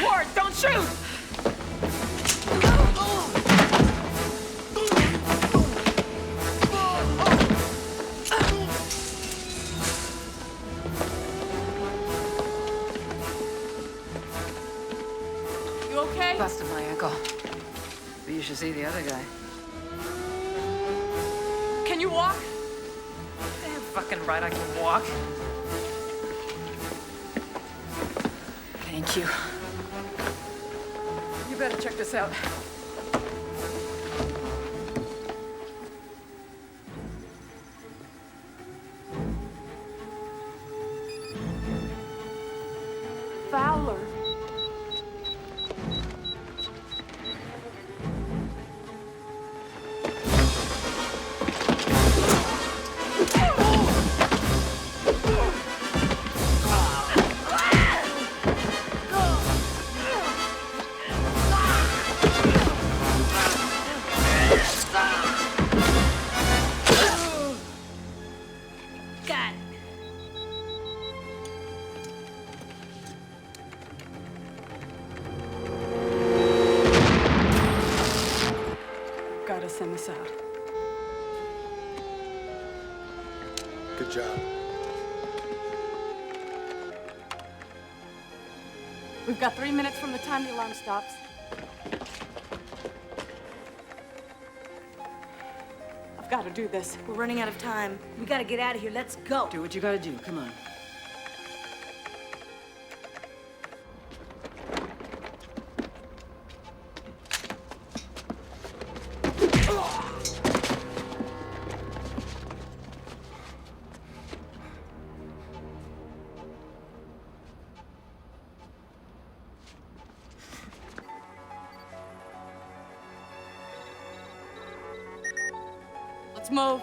Ward, don't shoot! You okay? Busted my ankle. But you should see the other guy. Can you walk? Damn fucking right I can walk. Thank you. You better check this out. Fowler. Got it. Gotta send this out. Good job. We've got 3 minutes from the time the alarm stops. I've got to do this. We're running out of time. We gotta get out of here. Let's go. Do what you gotta do. Come on. Let's move.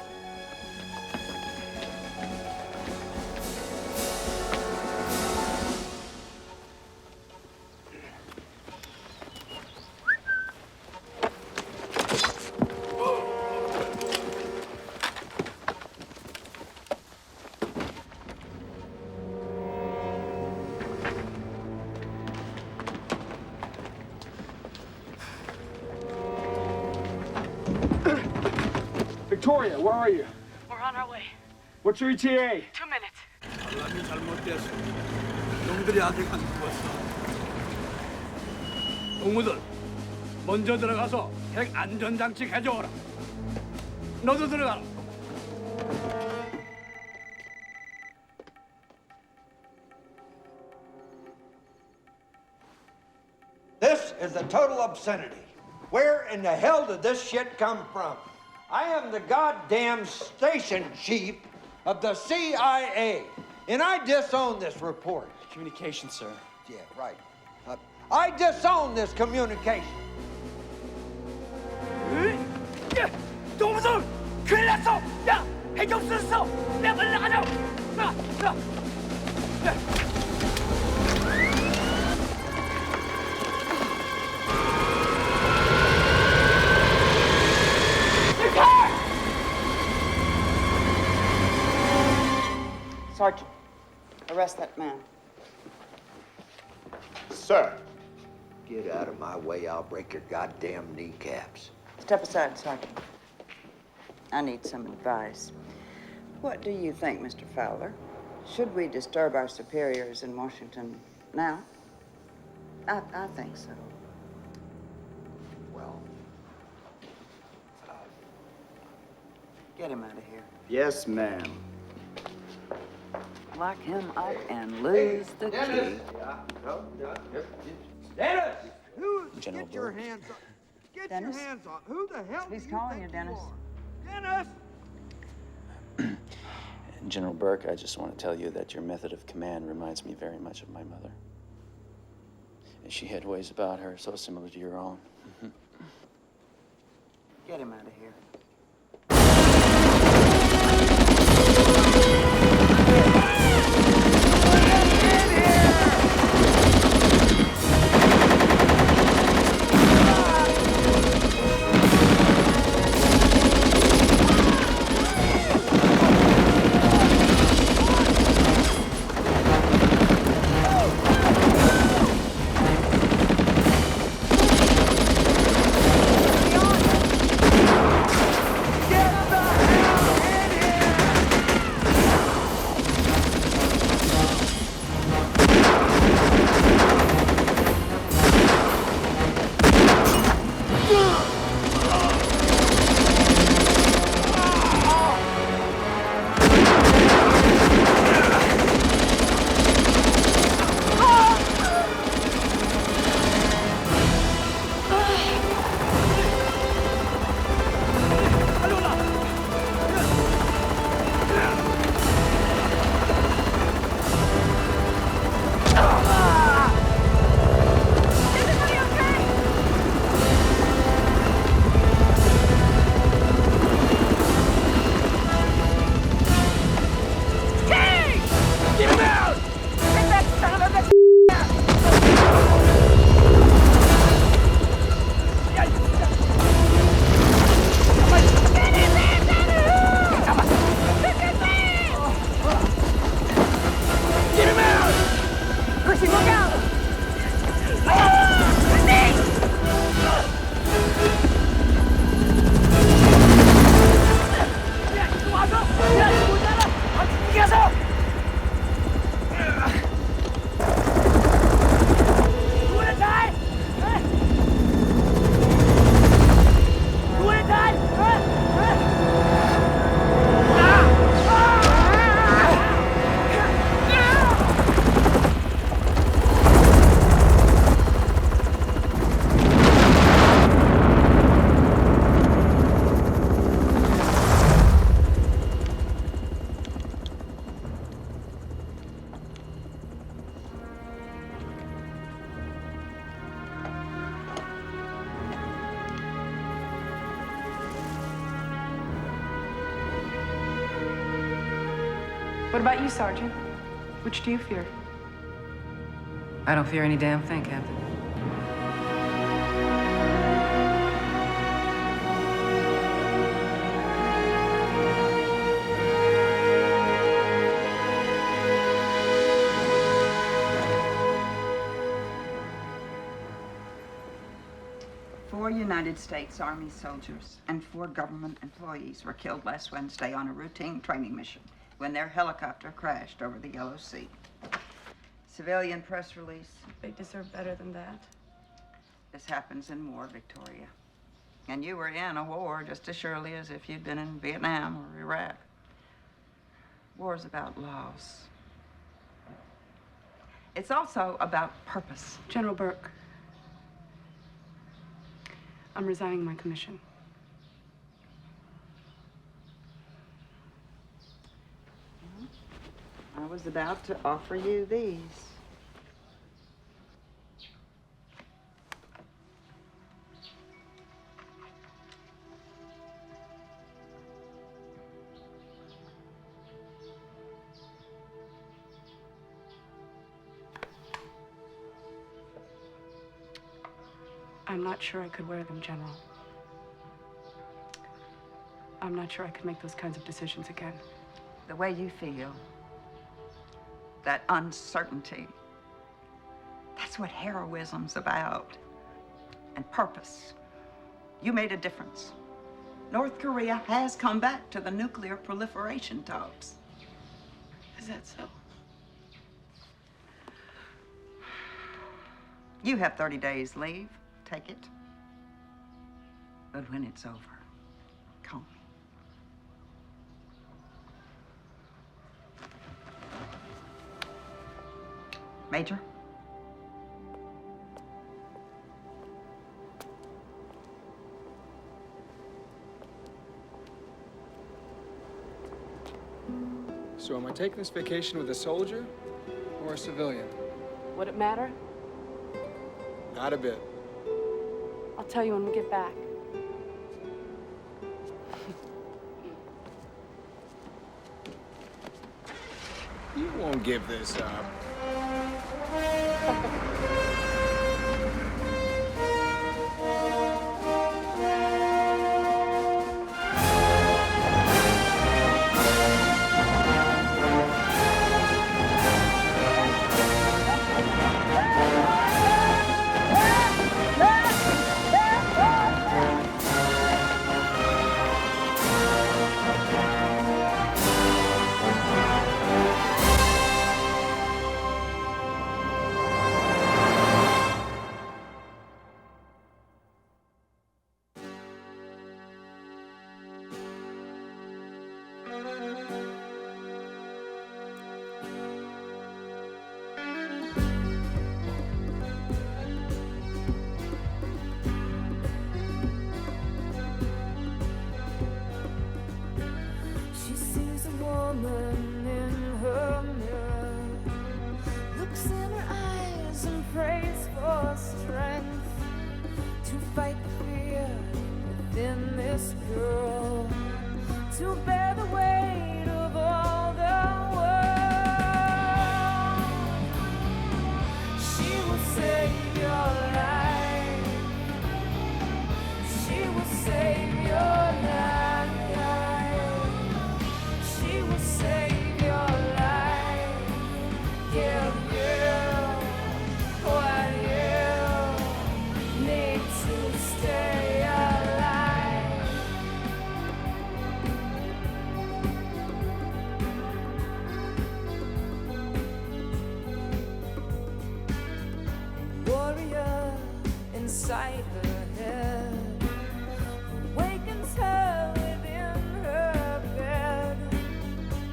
Victoria, where are you? We're on our way. What's your ETA? 2 minutes. 알람이 잘못됐어. 놈들이 아직 안 죽었어. 동무들, 먼저 들어가서 핵 안전장치 가져오라. 너도 들어가. This is a total obscenity. Where in the hell did this shit come from? I am the goddamn station chief of the CIA, and I disown this report. Communication, sir. Yeah, right. I disown this communication. 동무들, 큰일 났어. 야, 핵이 없어졌어. 야, 빨리 나가자. Sergeant, arrest that man. Sir. Get out of my way, I'll break your goddamn kneecaps. Step aside, Sergeant. I need some advice. What do you think, Mr. Fowler? Should we disturb our superiors in Washington now? I think so. Well, Get him out of here. Yes, ma'am. Lock him up and lose the key. Dennis! General Get your Burke. hands on. Get Dennis? your hands on. Who the hell He's do you calling think you, Dennis. are? Dennis! General Burke, I just want to tell you that your method of command reminds me very much of my mother. And she had ways about her so similar to your own. Get him out of here. What about you, Sergeant? Which do you fear? I don't fear any damn thing, Captain. Four United States Army soldiers and 4 government employees were killed last Wednesday on a routine training mission when their helicopter crashed over the Yellow Sea. Civilian press release. They deserve better than that. This happens in war, Victoria. And you were in a war just as surely as if you'd been in Vietnam or Iraq. War's about loss. It's also about purpose. General Burke, I'm resigning my commission. I was about to offer you these. I'm not sure I could wear them, General. I'm not sure I could make those kinds of decisions again. The way you feel, that uncertainty, that's what heroism's about. And purpose. You made a difference. North Korea has come back to the nuclear proliferation talks. Is that so? You have 30 days leave. Take it. But when it's over, call me. Major? So am I taking this vacation with a soldier or a civilian? Would it matter? Not a bit. I'll tell you when we get back. You won't give this up. Inside her head awakens her within her bed,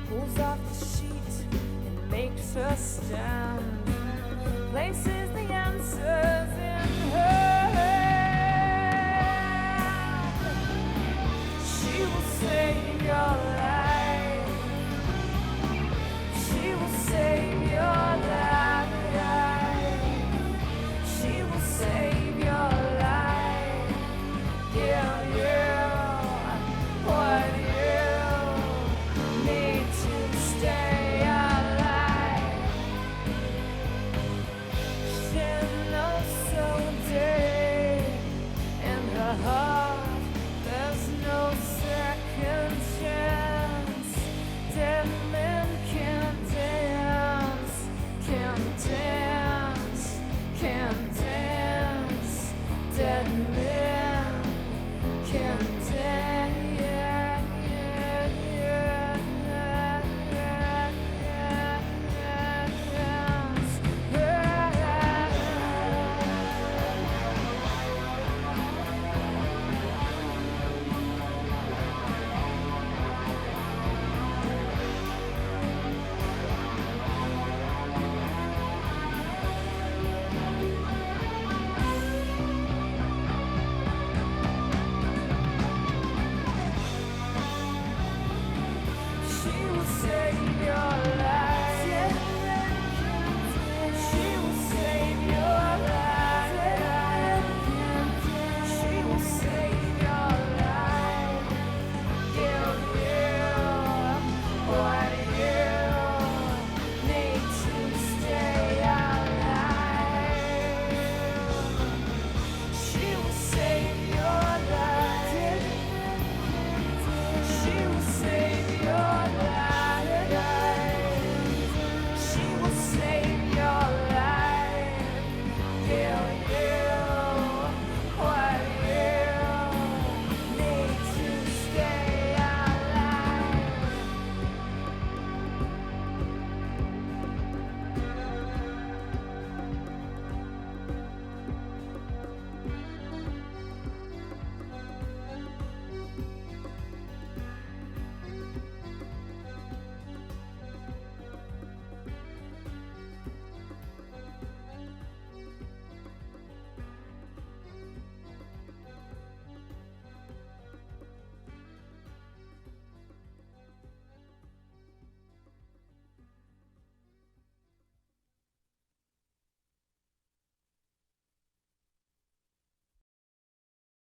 pulls off the sheet and makes her stand, places